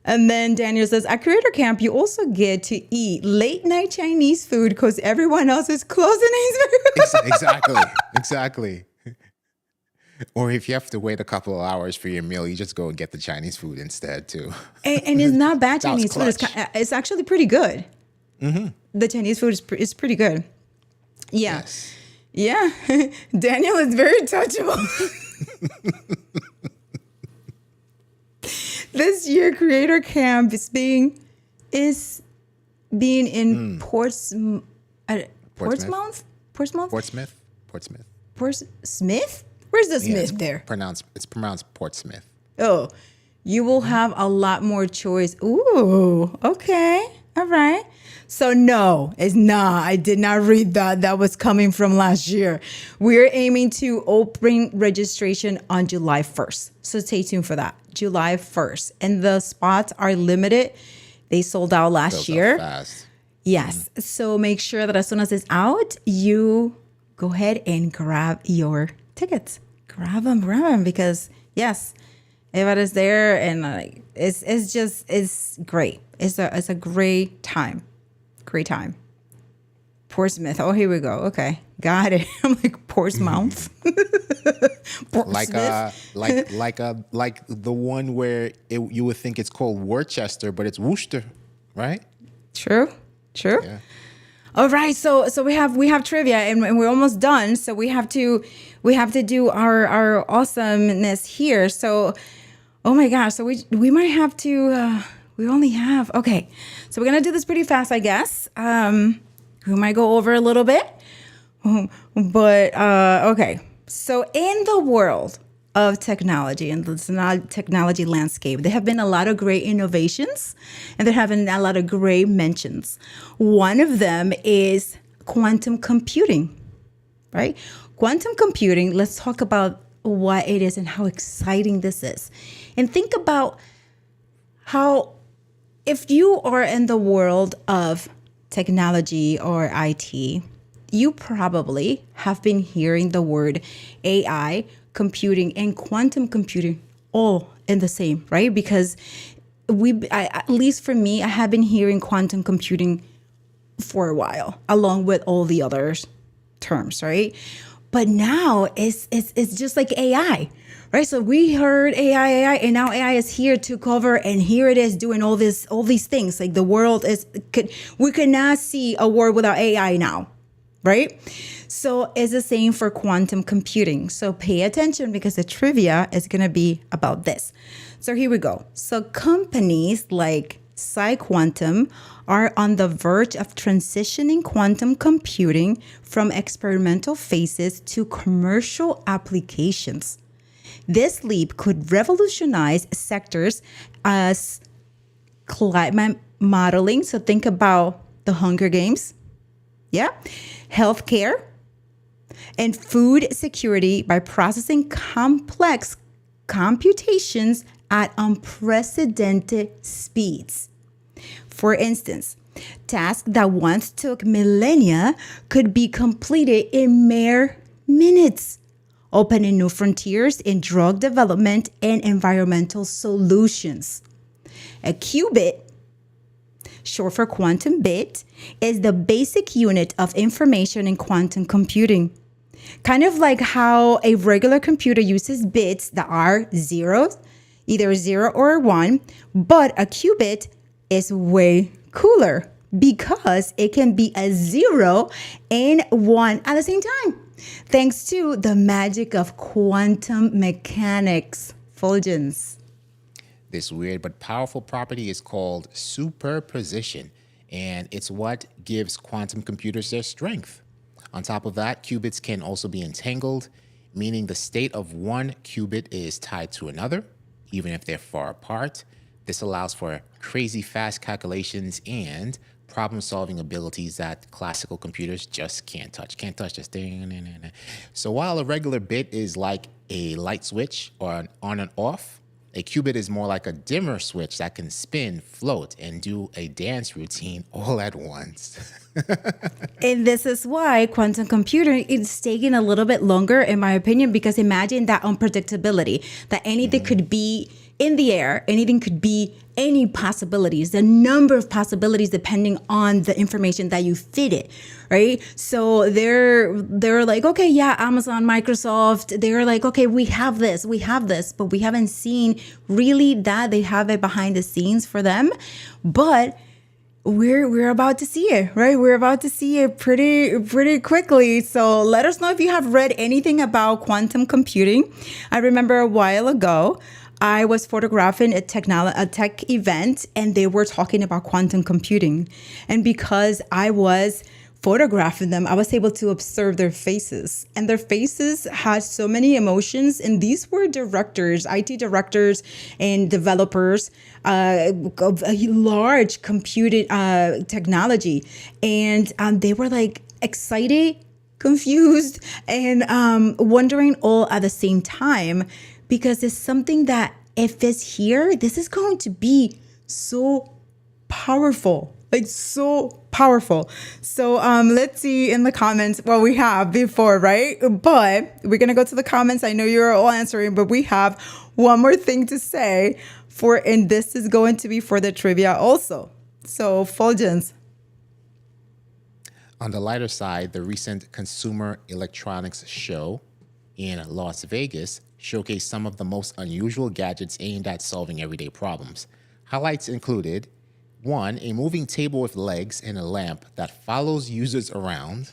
And then Daniel says, at Creator Camp, you also get to eat late night Chinese food because everyone else is closing his food. Exactly. Or if you have to wait a couple of hours for your meal, you just go and get the Chinese food instead, too. And it's not bad That was Chinese food. It's actually pretty good. Mm-hmm. The Chinese food is pretty good. Yeah. Yes. Yeah. Daniel is very touchable. This year, Creator Camp is being in Portsmouth? Smith? Where's the Smith there? It's pronounced Portsmouth. Oh, you will have a lot more choice. Ooh, okay. All right. So no, it's not. I did not read that. That was coming from last year. We're aiming to open registration on July 1st. So stay tuned for that. July 1st. And the spots are limited. They sold out last year. Fast. Yes. So make sure that as soon as it's out, you go ahead and grab your tickets. Grab them because yes, everybody's there and it's great. It's a great time. Great time. Portsmouth. Oh, here we go. Okay. Got it. I'm like Portsmouth. Like the one where you would think it's called Worcester, but it's Worcester, right? True. Yeah. All right, so we have trivia and we're almost done. So we have to do our awesomeness here. So, oh my gosh, so we might have to. We only have okay. So we're gonna do this pretty fast, I guess. We might go over a little bit, but okay. So in the world of technology and the technology landscape, there have been a lot of great innovations and there have been a lot of great mentions. One of them is quantum computing, right? Quantum computing, let's talk about what it is and how exciting this is. And think about how, if you are in the world of technology or IT, you probably have been hearing the word AI, computing, and quantum computing all in the same, right? Because at least for me, I have been hearing quantum computing for a while, along with all the other terms, right? But now it's just like AI, right? So we heard AI, and now AI is here to cover, and here it is doing all these things. Like the world we could not see a world without AI now, right? So it's the same for quantum computing. So pay attention because the trivia is going to be about this. So here we go. So companies like PsiQuantum are on the verge of transitioning quantum computing from experimental phases to commercial applications. This leap could revolutionize sectors as climate modeling. So think about the Hunger Games. Yeah. Healthcare and food security by processing complex computations at unprecedented speeds. For instance, tasks that once took millennia could be completed in mere minutes, opening new frontiers in drug development and environmental solutions. A qubit, short for quantum bit, is the basic unit of information in quantum computing. Kind of like how a regular computer uses bits that are zeros, either 0 or 1, but a qubit is way cooler because it can be a 0 and 1 at the same time, thanks to the magic of quantum mechanics. Fuljens. This weird but powerful property is called superposition, and it's what gives quantum computers their strength. On top of that, qubits can also be entangled, meaning the state of one qubit is tied to another, even if they're far apart. This allows for crazy fast calculations and problem-solving abilities that classical computers just can't touch. Can't touch this thing. So while a regular bit is like a light switch or an on and off, a qubit is more like a dimmer switch that can spin, float, and do a dance routine all at once. And this is why quantum computing is taking a little bit longer, in my opinion, because imagine that unpredictability, that anything could be in the air, anything could be any possibilities, the number of possibilities depending on the information that you feed it, right? So they're like, okay, yeah, Amazon, Microsoft, they're like, okay, we have this, but we haven't seen really that they have it behind the scenes for them. But we're about to see it, right? We're about to see it pretty quickly. So let us know if you have read anything about quantum computing. I remember a while ago, I was photographing a tech event, and they were talking about quantum computing. And because I was photographing them, I was able to observe their faces. And their faces had so many emotions. And these were directors, IT directors and developers of a large computing technology. And they were like excited, confused, and wondering all at the same time, because it's something that if it's here, this is going to be so powerful, like so powerful. So let's see in the comments what we have before, right? But we're going to go to the comments. I know you're all answering, but we have one more thing to say and this is going to be for the trivia also. So Fuljens. On the lighter side, the recent Consumer Electronics Show in Las Vegas showcased some of the most unusual gadgets aimed at solving everyday problems. Highlights included 1, a moving table with legs and a lamp that follows users around,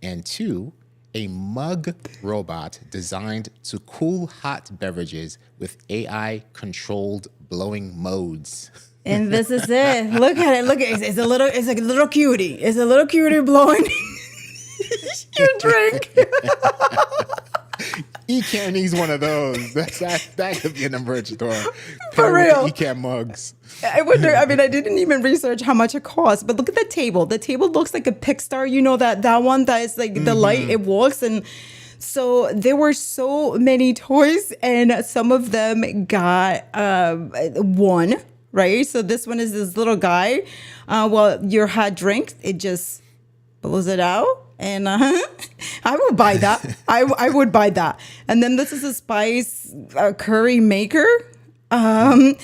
and 2, a mug robot designed to cool hot beverages with AI-controlled blowing modes. And this is it. Look at it. Look at it. It's a little cutie. It's a little cutie blowing your drink. Ecamm needs one of those. That could be in the merch store. For real. Ecamm mugs. I wonder, I didn't even research how much it costs, but look at the table. The table looks like a Pixar, you know, that one that is like the light, it walks. And so there were so many toys, and some of them got one, right? So this one is this little guy. Well, your hot drink, it just blows it out. And I would buy that. I would buy that. And then this is a spice curry maker. And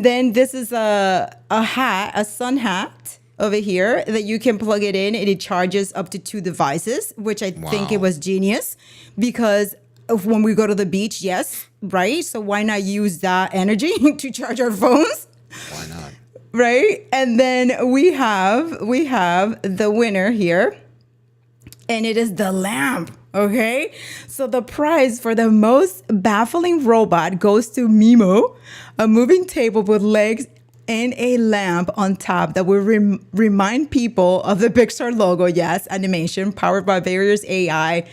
then this is a hat, a sun hat over here that you can plug it in, and it charges up to 2 devices, which I think it was genius, because of when we go to the beach, yes, right? So why not use that energy to charge our phones? Why not? Right? And then we have the winner here. And it is the lamp, okay? So the prize for the most baffling robot goes to Mimo, a moving table with legs and a lamp on top that will remind people of the Pixar logo, yes, animation powered by various AI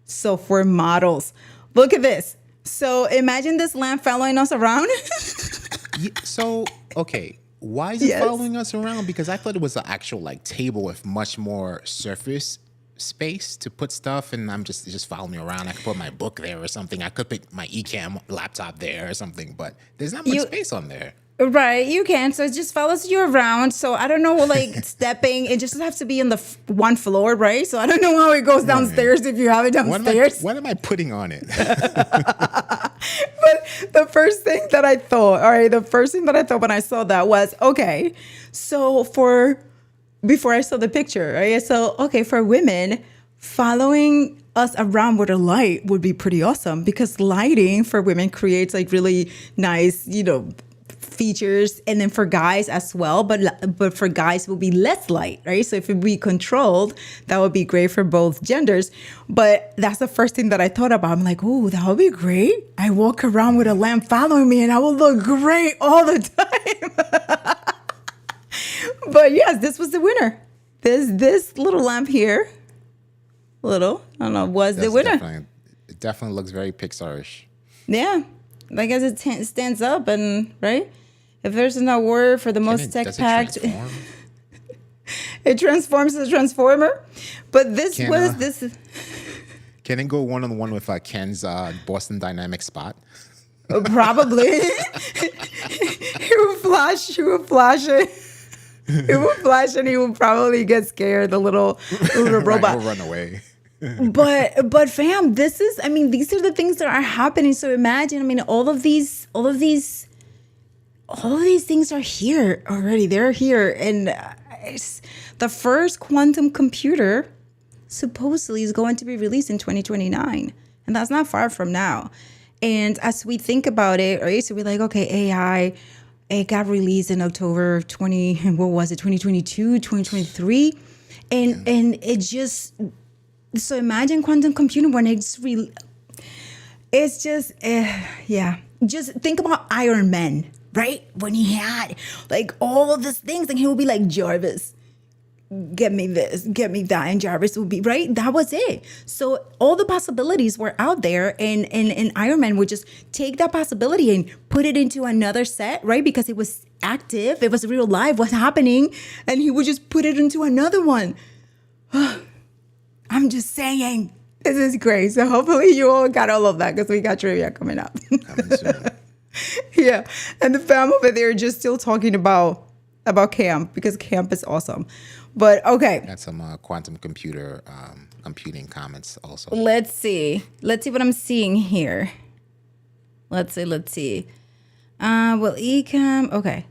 software models. Look at this. So imagine this lamp following us around. So, okay. Why is it following us around? Because I thought it was an actual like table with much more surface space to put stuff, and I'm just following me around. I could put my book there or something. I could put my Ecamm laptop there or something, but there's not much space on there. Right, you can. So it just follows you around. So I don't know, like stepping, it just has to be on the one floor, right? So I don't know how it goes downstairs if you have it downstairs. What am I putting on it? But the first thing that I thought when I saw that was, okay, so before I saw the picture, right? So, okay, for women, following us around with a light would be pretty awesome, because lighting for women creates like really nice, features, and then for guys as well, but for guys will be less light, right? So if it be controlled, that would be great for both genders. But that's the first thing that I thought about. I'm like, oh, that would be great. I walk around with a lamp following me and I will look great all the time. But yes, this was the winner. This little lamp here, I don't know, was the winner. It definitely looks very Pixar-ish. Yeah, I guess it stands up, and right. If there's no word for the most tech-packed, it transforms the transformer. But this. Can it go one-on-one with Ken's Boston Dynamics spot? Probably. He would flash it. He would flash, and he would probably get scared. The little robot will run away. But fam, these are the things that are happening. So imagine, all of these things are here already. They're here, and the first quantum computer supposedly is going to be released in 2029, and that's not far from now. And as we think about it, right, so we're like, okay, AI, it got released in October 2022, 2023, and it just, so imagine quantum computing when it's just just think about Iron Man. Right? When he had like all of these things, and he would be like, Jarvis, get me this, get me that. And Jarvis would be, right? That was it. So all the possibilities were out there, and Iron Man would just take that possibility and put it into another set, right? Because it was active, it was real life, what's happening, and he would just put it into another one. I'm just saying, this is great. So hopefully you all got all of that, because we got trivia coming up. Coming soon. Yeah, and the fam over there just still talking about camp, because camp is awesome. But okay, got some quantum computing comments also. Let's see what I'm seeing here. Let's see. Will Ecamm? Okay.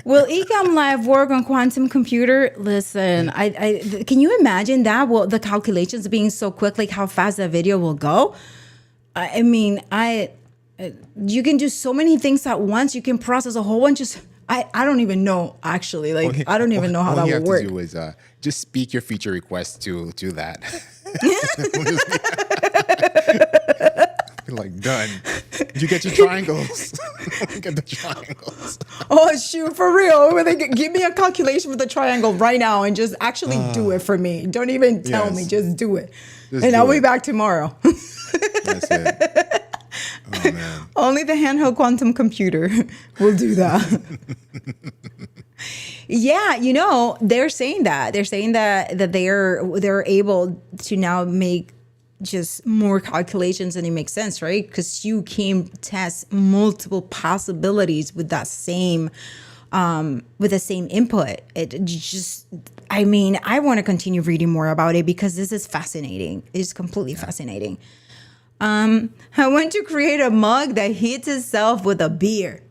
Will Ecamm Live work on quantum computer? Listen, I can you imagine that? Well, the calculations being so quick, like how fast that video will go. You can do so many things at once. You can process a whole bunch of. I don't even know, actually. Like, I don't even know how that would work. All you have to do is just speak your feature request to that. Like, done. Did you get your triangles? Get the triangles. Oh, shoot, for real. Give me a calculation for the triangle right now, and just actually do it for me. Don't even tell me. Just do it. And I'll be back tomorrow. That's it. Oh, man. Only the handheld quantum computer will do that. Yeah, they're saying that. They're saying that they're able to now make just more calculations, and it makes sense, right? Because you can test multiple possibilities with that same with the same input. I want to continue reading more about it, because this is fascinating. It's completely fascinating. I want to create a mug that hits itself with a beer.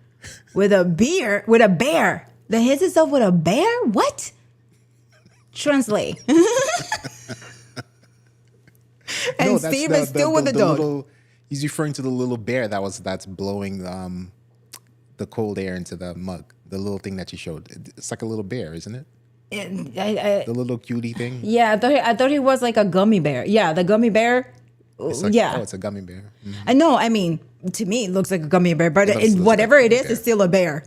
With a bear. That hits itself with a bear? What? Translate. And Steve is still with the dog. He's referring to the little bear that's blowing the cold air into the mug. The little thing that you showed. It's like a little bear, isn't it? The little cutie thing. Yeah, I thought he was like a gummy bear. Yeah, the gummy bear. It's like, yeah. Oh, it's a gummy bear. Mm-hmm. I know. To me, it looks like a gummy bear, but whatever it is, it's still a bear.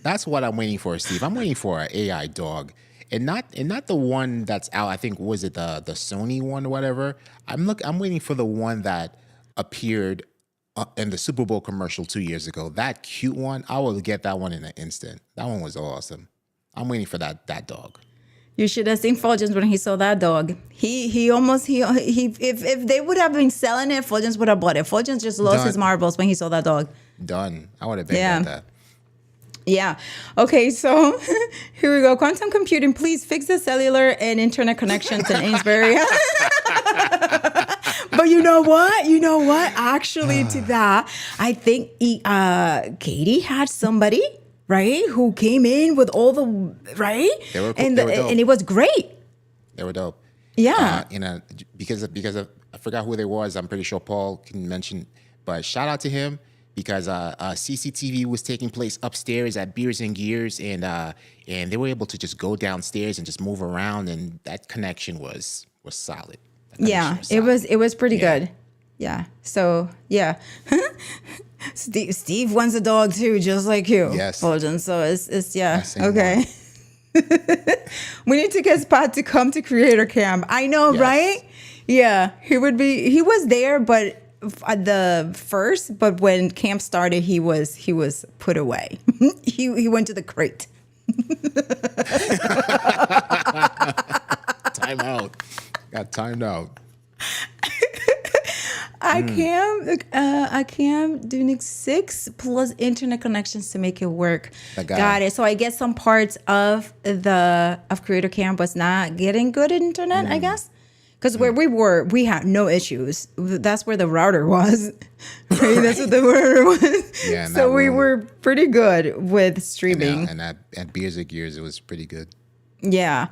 That's what I'm waiting for, Steve. I'm waiting for an AI dog, and not the one that's out. I think was it the Sony one or whatever. I'm waiting for the one that appeared in the Super Bowl commercial 2 years ago. That cute one. I will get that one in an instant. That one was awesome. I'm waiting for that dog. You should have seen Fuljens when he saw that dog. If they would have been selling it, Fuljens would have bought it. Fuljens just lost his marbles when he saw that dog. Done. I would have been that. Yeah. Okay, so here we go. Quantum computing, please fix the cellular and internet connections in Amesbury. But you know what? Actually, to that, I think Katie had somebody, right, who came in with all the, right? They were cool. And it was great. They were dope. Yeah. Because of I forgot who they was. I'm pretty sure Paul can mention, but shout out to him because CCTV was taking place upstairs at Beers and Gears, and they were able to just go downstairs and just move around, and that connection was solid. Yeah, it was pretty good. Yeah. So yeah, Steve wants a dog too, just like you. Yes. Fulgens. So it's yeah. Same Okay. We need to get Spot to come to Creator Camp. I know, Yes. right? Yeah, he was there, but at the first, but when camp started, he was put away. he went to the crate. Time out. Got timed out. Ecamm doing 6 plus internet connections to make it work. Got it. So I guess some parts of Creator Camp was not getting good internet, I guess. Because where we had no issues. That's where the router was. Right? That's what the router was. Yeah, so we were pretty good with streaming. And at Beers and Gears, it was pretty good. Yeah.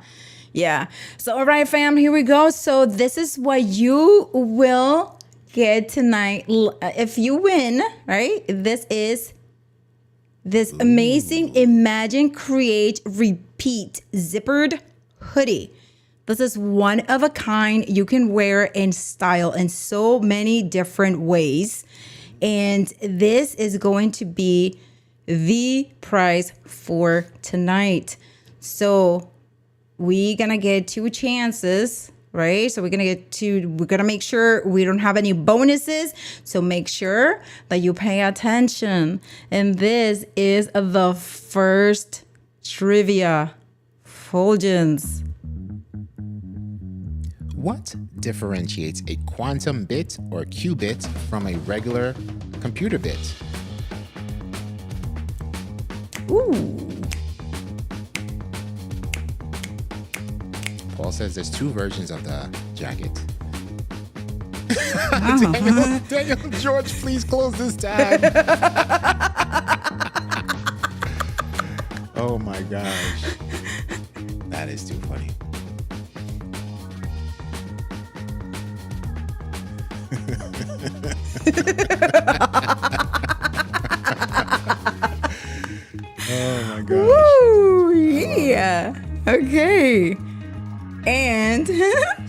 Yeah. So, all right, fam, here we go. So this is what you will get tonight. If you win, right? This is this amazing Imagine, Create, Repeat zippered hoodie. This is one of a kind. You can wear in style in so many different ways. And this is going to be the prize for tonight. So we're going to get 2 chances, right? So we're going to make sure we don't have any bonuses. So make sure that you pay attention. And this is the first trivia. Fulgens. What differentiates a quantum bit or qubit from a regular computer bit? Ooh. Paul says there's 2 versions of the jacket. Daniel, George, please close this tab. Oh my gosh. That is too funny. Oh my gosh. Woo, yeah. Okay. And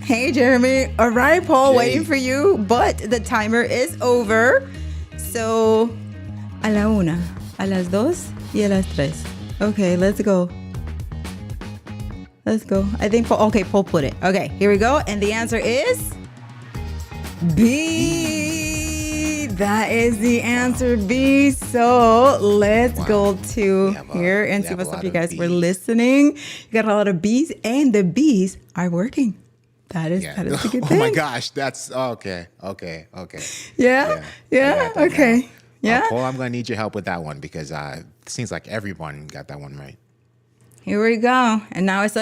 hey, Jeremy. All right, Paul, Jay. waiting for you, but the timer is over. So, a la 1, a las 2 y a las 3. Okay, let's go. Let's go. I think Paul put it. Okay, here we go. And the answer is B. That is the answer, B. So let's go to here and see what's up, you guys. We're listening. You got a lot of B's, and the B's are working. That is a good thing. Oh my gosh, that's okay. Yeah. Okay. Yeah. Paul, I'm gonna need your help with that one because it seems like everyone got that one right. Here we go. And now it's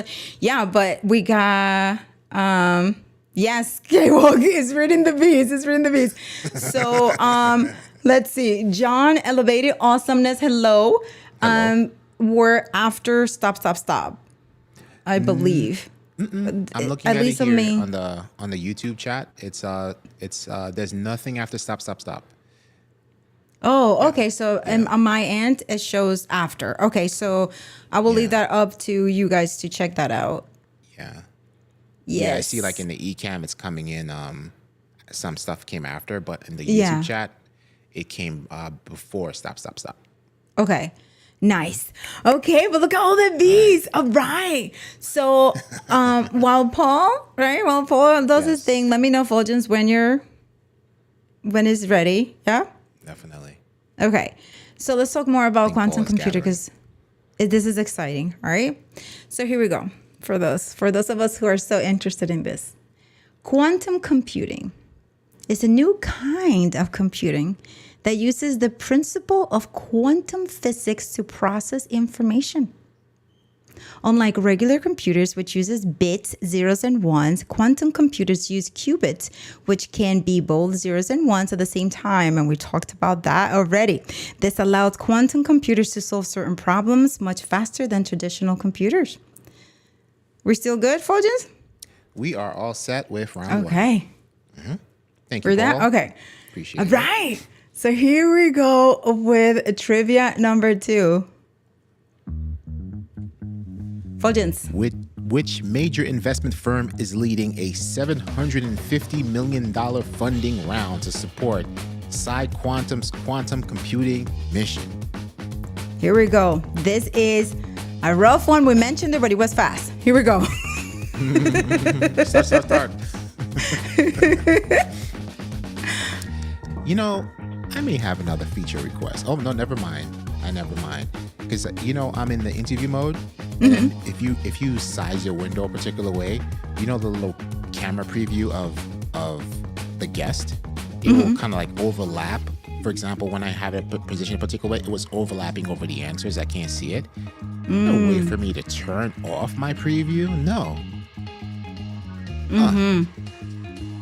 but we got yes, K-Walk is reading the B's. It's reading the B's. So let's see. John, Elevated Awesomeness, hello. We're after stop. I believe. I'm looking at it here on the YouTube chat. It's there's nothing after stop. Oh, okay. So on my end, it shows after. Okay, so I will leave that up to you guys to check that out. Yeah. Yes. Yeah, I see like in the Ecamm, it's coming in. Some stuff came after, but in the YouTube chat, it came before stop. Okay. Nice. Okay, but look at all the B's. All right. So while Paul does his thing, let me know, Fulgens, when it's ready. Yeah? Definitely. Okay. So let's talk more about quantum Paul is computer because this is exciting. All right. So here we go. For those of us who are so interested in this. Quantum computing is a new kind of computing that uses the principle of quantum physics to process information. Unlike regular computers, which uses bits, zeros, and ones, quantum computers use qubits, which can be both zeros and ones at the same time, and we talked about that already. This allows quantum computers to solve certain problems much faster than traditional computers. We're still good, Fulgens? We are all set with round one. Okay. Thank you, For that? Paul. Okay. Appreciate All it. right. So here we go with trivia number 2. Fuljens. Which major investment firm is leading a $750 million funding round to support PsiQuantum's quantum computing mission? Here we go. This is a rough one. We mentioned it, but it was fast. Here we go. Start. I may have another feature request. Oh, no, never mind. Never mind. Because, I'm in the interview mode. And then if you size your window a particular way, the little camera preview of the guest, it will kind of like overlap. For example, when I have it positioned a particular way, it was overlapping over the answers. I can't see it. No way for me to turn off my preview. No.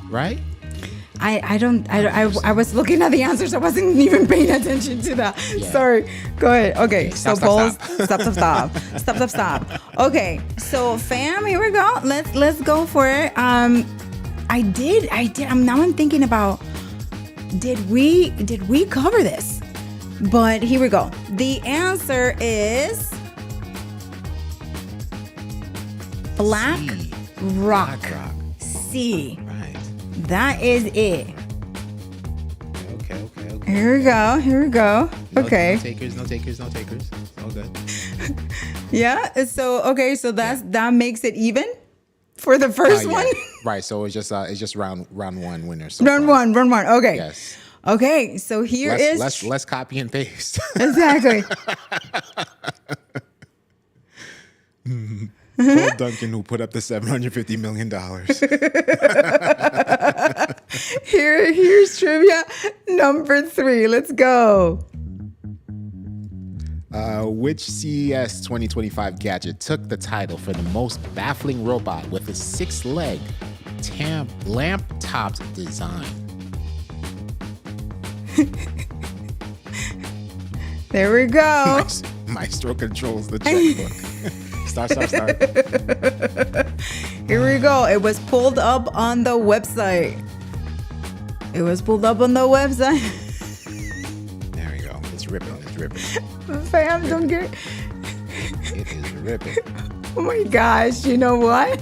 Right? I was looking at the answers. I wasn't even paying attention to that. Yeah. Sorry. Go ahead. Okay. Stop. Stop. Okay. So fam, here we go. Let's go for it. I did. Now I'm thinking about, did we cover this? But here we go. The answer is Black C. Rock. Black Rock. C. Right. That is it. Okay. Here we go. Okay. No takers. All good. Yeah. So that makes it even for the first one. Right. So it's just round one winner. So Round one. Okay. Yes. Okay. So here is less copy and paste. exactly. Paul Duncan, who put up the $750 million. Here's trivia number 3. Let's go. Which CES 2025 gadget took the title for the most baffling robot with a 6-leg lamp-topped design? There we go. Maestro controls the checkbook. Start. Here we go. It was pulled up on the website. There we go. It's ripping. Fam, don't get. It is ripping. Oh my gosh, you know what?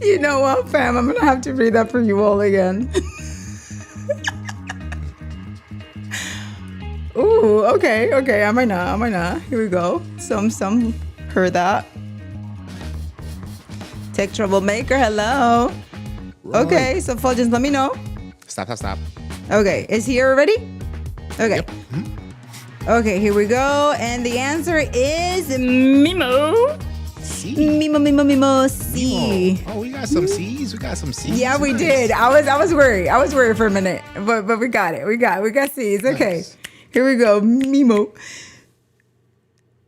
You know what, fam? I'm gonna have to read that for you all again. Ooh, okay. I might not. Here we go. Some heard that. Tech troublemaker, hello. Roy. Okay, so Fuljens, let me know. Stop. Okay, is he already? Okay. Yep. Okay, here we go. And the answer is Mimo. C. Mimo C. Oh, we got some C's. Yeah, we Nice. did. I was worried for a minute, but we got it. We got C's. Okay. Nice. Here we go. Mimo.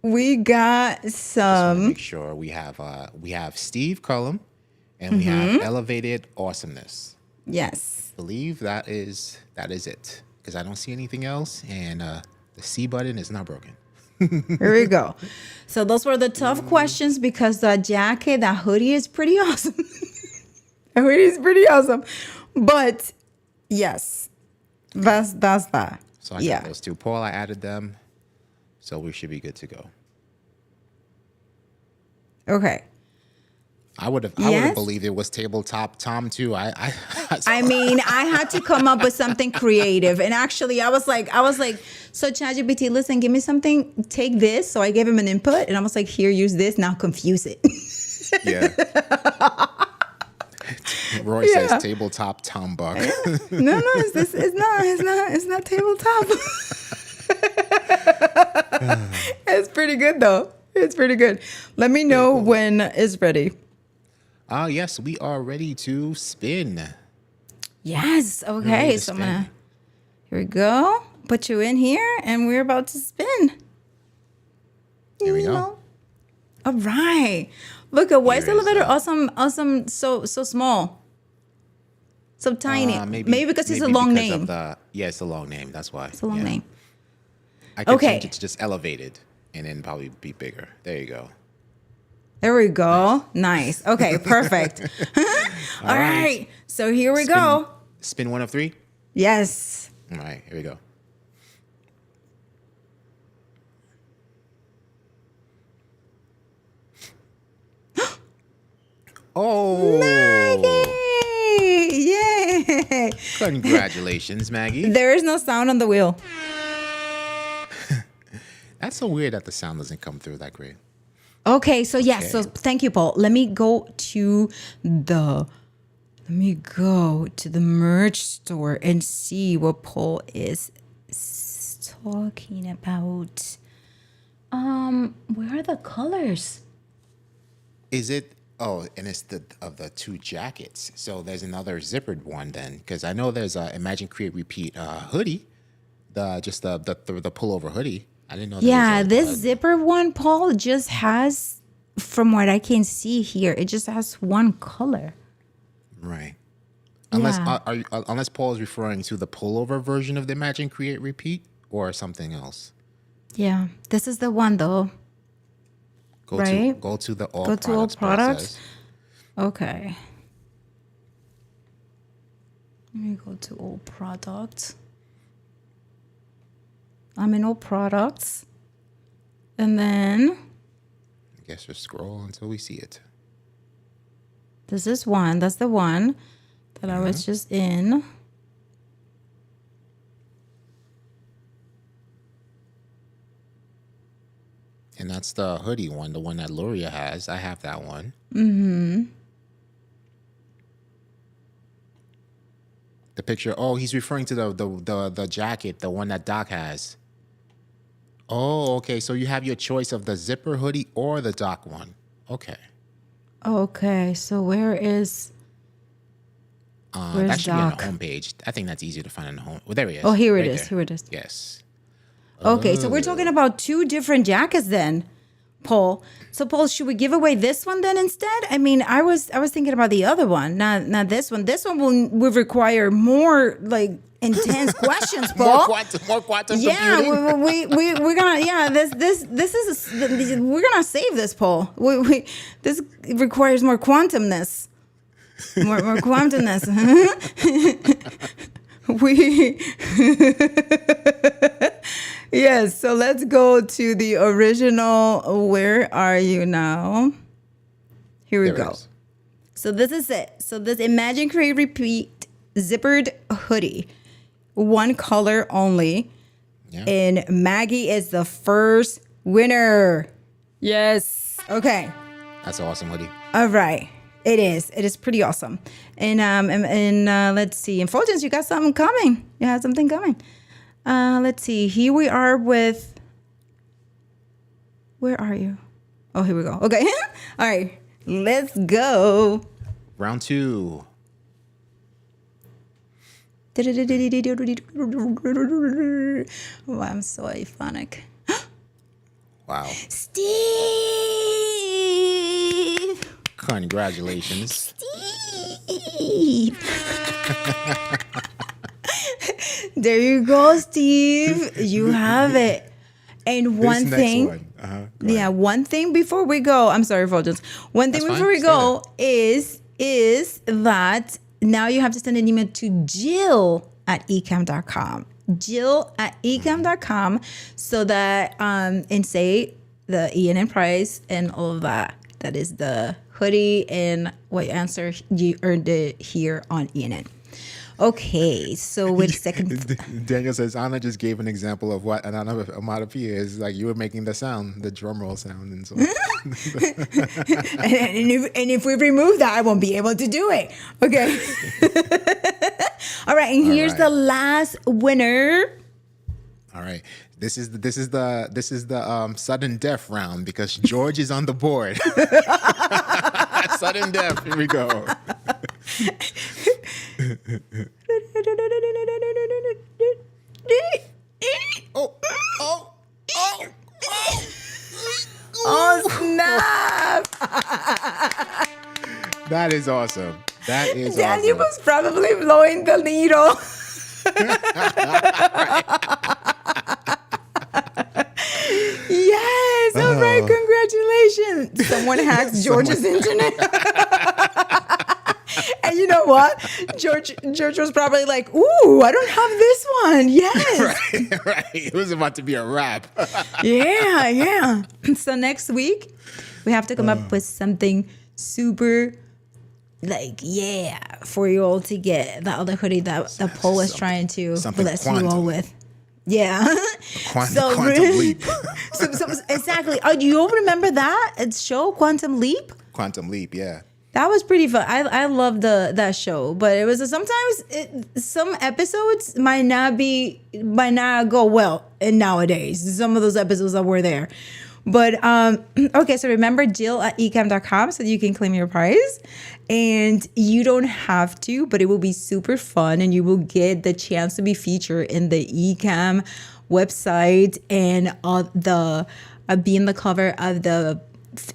We got some. Make sure we have Steve Cullum and we have Elevated Awesomeness. Yes. Believe that is it, because I don't see anything else, and the C button is not broken. Here we go. So those were the tough questions because the jacket, that hoodie is pretty awesome. The hoodie is pretty awesome. But yes, that's that. So I got those two. Paul, I added them, so we should be good to go. Okay. I would have believed it was tabletop Tom too. I mean, I had to come up with something creative. And actually I was like, so ChatGPT, listen, give me something, take this. So I gave him an input and I was like, here, use this, now confuse it. Yeah. Roy says tabletop Tom Buck. No, it's not tabletop. It's pretty good though. It's pretty good. Let me know when it's ready. Yes, we are ready to spin. Yes. Okay. So I'm gonna. Here we go. Put you in here, and we're about to spin. Here we go. All right. Look at why is the elevator awesome. So small. So tiny. Maybe because it's a long name. It's a long name. That's why. It's a long name. I could change it to just elevated, and then probably be bigger. There you go. There we go. Nice. Okay, perfect. All right. So here we go. Spin 1 of 3. Yes. All right, here we go. Oh, Maggie! Yay! congratulations, Maggie. There is no sound on the wheel. That's so weird that the sound doesn't come through that great. Okay, so yes, so Okay. thank you, Paul. Let me go to the merch store and see what Paul is talking about. Where are the colors? Is it? Oh, and it's the 2 jackets. So there's another zippered one then, because I know there's a Imagine Create Repeat hoodie, the pullover hoodie. I didn't know. Yeah, this zipper one, Paul, just has, from what I can see here, it just has one color. Right. Unless Yeah. unless Paul is referring to the pullover version of the Imagine Create Repeat or something else. Yeah, this is the one though. Go Right. to the all Go to all products. where it products. says. Okay. Let me go to all products. I'm in all products. And then I guess just scroll until we see it. this is one. That's the one that I was just in. And that's the hoodie one, the one that Luria has. I have that one. The picture. Oh, he's referring to the jacket, the one that Doc has. Oh, okay. So you have your choice of the zipper hoodie or the Doc one. Okay. Okay, so where is Where's That should Doc? be on the homepage. I think that's easier to find on the home. Well, there he is. Oh, here it Right is. there. Here it is. Yes. Okay, so we're talking about 2 different jackets then, Paul. So Paul, should we give away this one then instead? I mean, I was thinking about the other one, not this one. This one will require more like intense questions, Paul. More quantum Yeah, computing. we're gonna this is we're gonna save this, Paul. This requires more quantumness. More quantumness. Yes, so let's go to the original. Where are you now? Here we There it go. is. So this is it. So this Imagine Create Repeat zippered hoodie, one color only. Yeah. And Maggie is the first winner. Yes. Okay. That's an awesome hoodie. All right. It is. It is pretty awesome. And let's see. In Fuljens, you got something coming. You have something coming. Let's see. Here we are with. Where are you? Oh, here we go. Okay. All right. Let's go. Round 2. Oh, I'm so phonic. Wow. Steve. Congratulations. Steve. There you go, Steve. You have it. And one This next thing. one. Go Yeah, ahead. one thing before we go. I'm sorry, Fulgence. One thing That's before we fine. go is that now you have to send an email to Jill@ecamm.com. Jill@ecamm.com so that and say the ENN price and all of that. That is the hoodie and what answer you earned it here on ENN. Okay, so with second. Daniel says Anna just gave an example of what an onomatopoeia is. Like you were making the sound, the drum roll sound, and so. and if we remove that, I won't be able to do it. Okay. All right, and here's right. the last winner. All right, this is the sudden death round because George is on the board. Sudden death. Here we go. Oh, oh, oh, oh. Oh, snap. That is awesome. That is Daniel awesome. was probably blowing the needle. Yes. All right, congratulations. Someone hacked George's internet. And you know what? George was probably like, ooh, I don't have this one. Yes. Right. It was about to be a wrap. Yeah. So next week, we have to come up with something super, for you all to get the other hoodie that Paul was trying to bless you all with. Yeah. Quantum Leap. so exactly. Do you all remember that show, Quantum Leap? Quantum Leap, yeah. That was pretty fun. I love that show, but it was some episodes might not go well nowadays. Some of those episodes that were there. But okay, so remember Jill at ecamm.com so you can claim your prize. And you don't have to, but it will be super fun and you will get the chance to be featured in the Ecamm website and be in the cover of the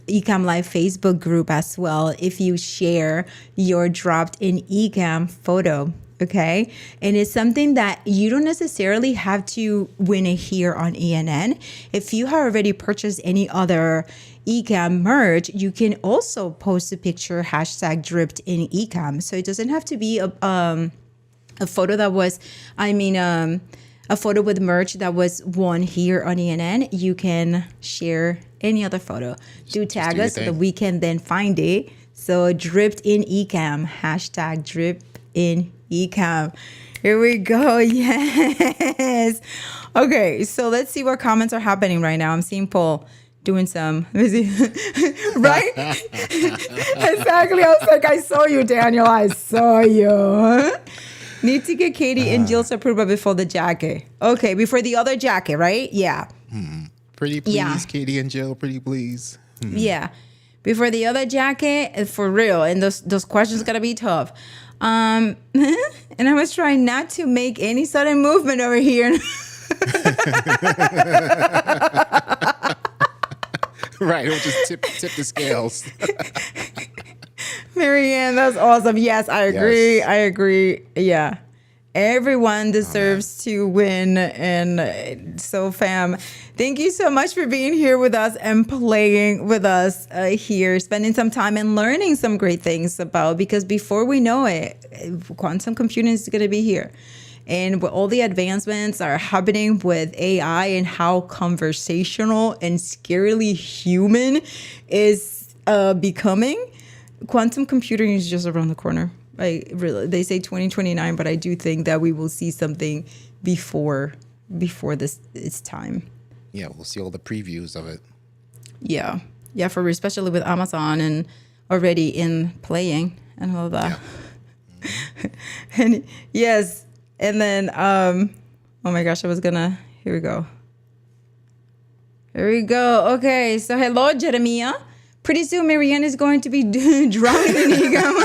Ecamm Live Facebook group as well if you share your dropped in Ecamm photo. Okay. And it's something that you don't necessarily have to win it here on ENN. If you have already purchased any other Ecamm merch, you can also post a picture #dripped in Ecamm. So it doesn't have to be a photo that was, a photo with merch that was won here on ENN. You can share any other photo. Do tag us so that we can then find it. So dripped in Ecamm, #drip in Ecamm. Here we go. Yes. Okay, so let's see what comments are happening right now. I'm seeing Paul doing some, right? Exactly. I was like, I saw you, Daniel. I saw you. Need to get Katie and Jill's approval before the jacket. Okay, before the other jacket, right? Yeah. Pretty please, Katie and Jill. Pretty please. Yeah. Before the other jacket, for real. And those questions gotta be tough. And I was trying not to make any sudden movement over here. Right, it'll just tip the scales. Marianne, that's awesome. Yes, I agree. Yes. I agree. Yeah. Everyone deserves to win. And so, fam, thank you so much for being here with us and playing with us here, spending some time and learning some great things because before we know it, quantum computing is going to be here. And with all the advancements are happening with AI and how conversational and scarily human is becoming, quantum computing is just around the corner. They say 2029, but I do think that we will see something before it's time. Yeah, we'll see all the previews of it. Yeah, especially with Amazon and already in playing and all that. Yeah. And yes. And then, oh my gosh, here we go. Okay, so hello, Jeremiah. Pretty soon, Marianne is going to be drowning in Ecamm.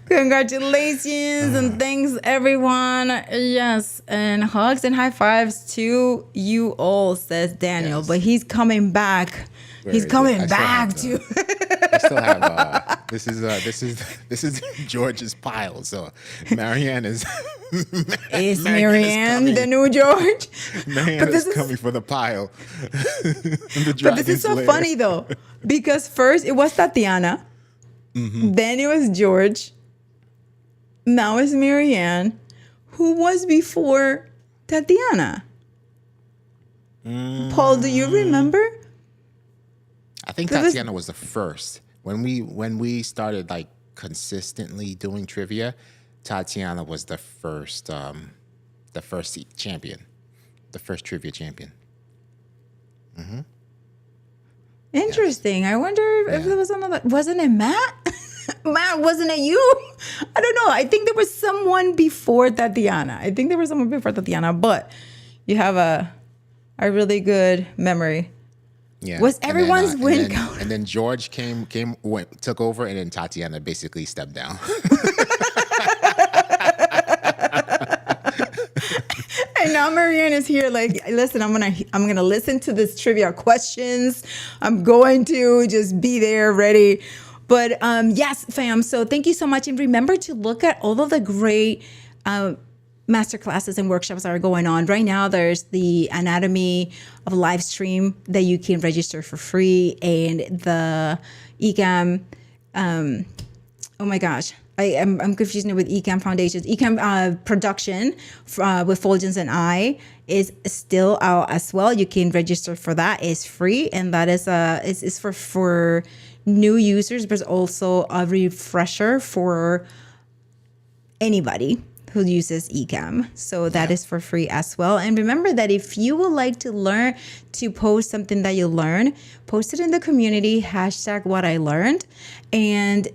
Congratulations and thanks, everyone. Yes, and hugs and high fives to you all, says Daniel. Yes. But he's coming back. He's coming back to. I still have. This is George's pile. So Marianne is. Is Marianne the new George? Marianne is coming for the pile. But this is so funny though, because first it was Tatiana, then it was George, now it's Marianne. Who was before Tatiana? Paul, do you remember? I think Tatiana was the first. When we started like consistently doing trivia, Tatiana was the first champion, the first trivia champion. Interesting. Yes. I wonder if there was another. Wasn't it Matt? Matt, wasn't it you? I don't know. I think there was someone before Tatiana. But you have a really good memory. Yeah. Was everyone's win count? And then George took over, and then Tatiana basically stepped down. And now Marianne is here. Like, listen, I'm gonna listen to this trivia questions. I'm going to just be there, ready. But yes, fam. So thank you so much, and remember to look at all of the great master classes and workshops are going on. Right now, there's the anatomy of live stream that you can register for free, and the Ecamm, oh my gosh, I'm confusing it with Ecamm Foundations. Ecamm production with Fuljens and I is still out as well. You can register for that. It's free, and that is for new users, but also a refresher for anybody who uses Ecamm. So that is for free as well. And remember that if you would like to learn to post something that you learn, post it in the community, #WhatILearned, and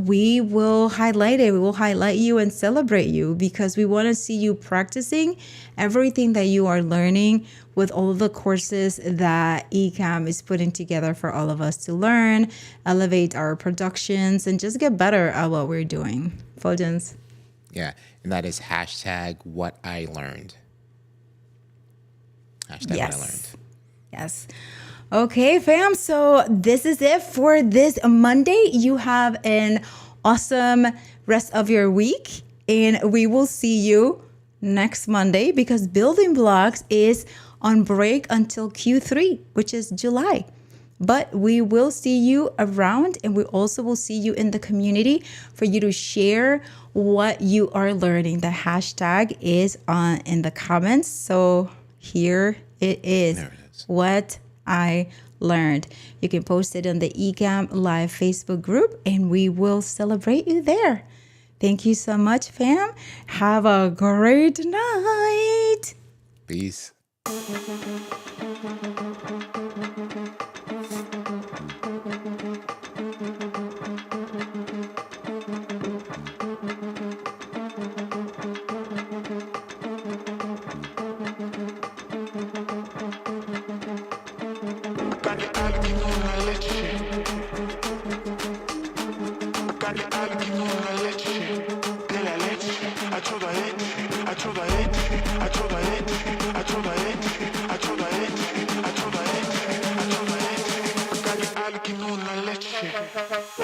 we will highlight it. We will highlight you and celebrate you, because we want to see you practicing everything that you are learning with all of the courses that Ecamm is putting together for all of us to learn, elevate our productions, and just get better at what we're doing. Fuljens. Yeah, and that is #WhatILearned. #WhatILearned. Yes. Okay, fam. So this is it for this Monday. You have an awesome rest of your week, and we will see you next Monday, because Building Blocks is on break until Q3, which is July. But we will see you around, and we also will see you in the community for you to share what you are learning. The hashtag is in the comments. So here it is. There it is. What I learned. You can post it on the Ecamm Live Facebook group, and we will celebrate you there. Thank you so much, fam. Have a great night. Peace. Alguien una leche.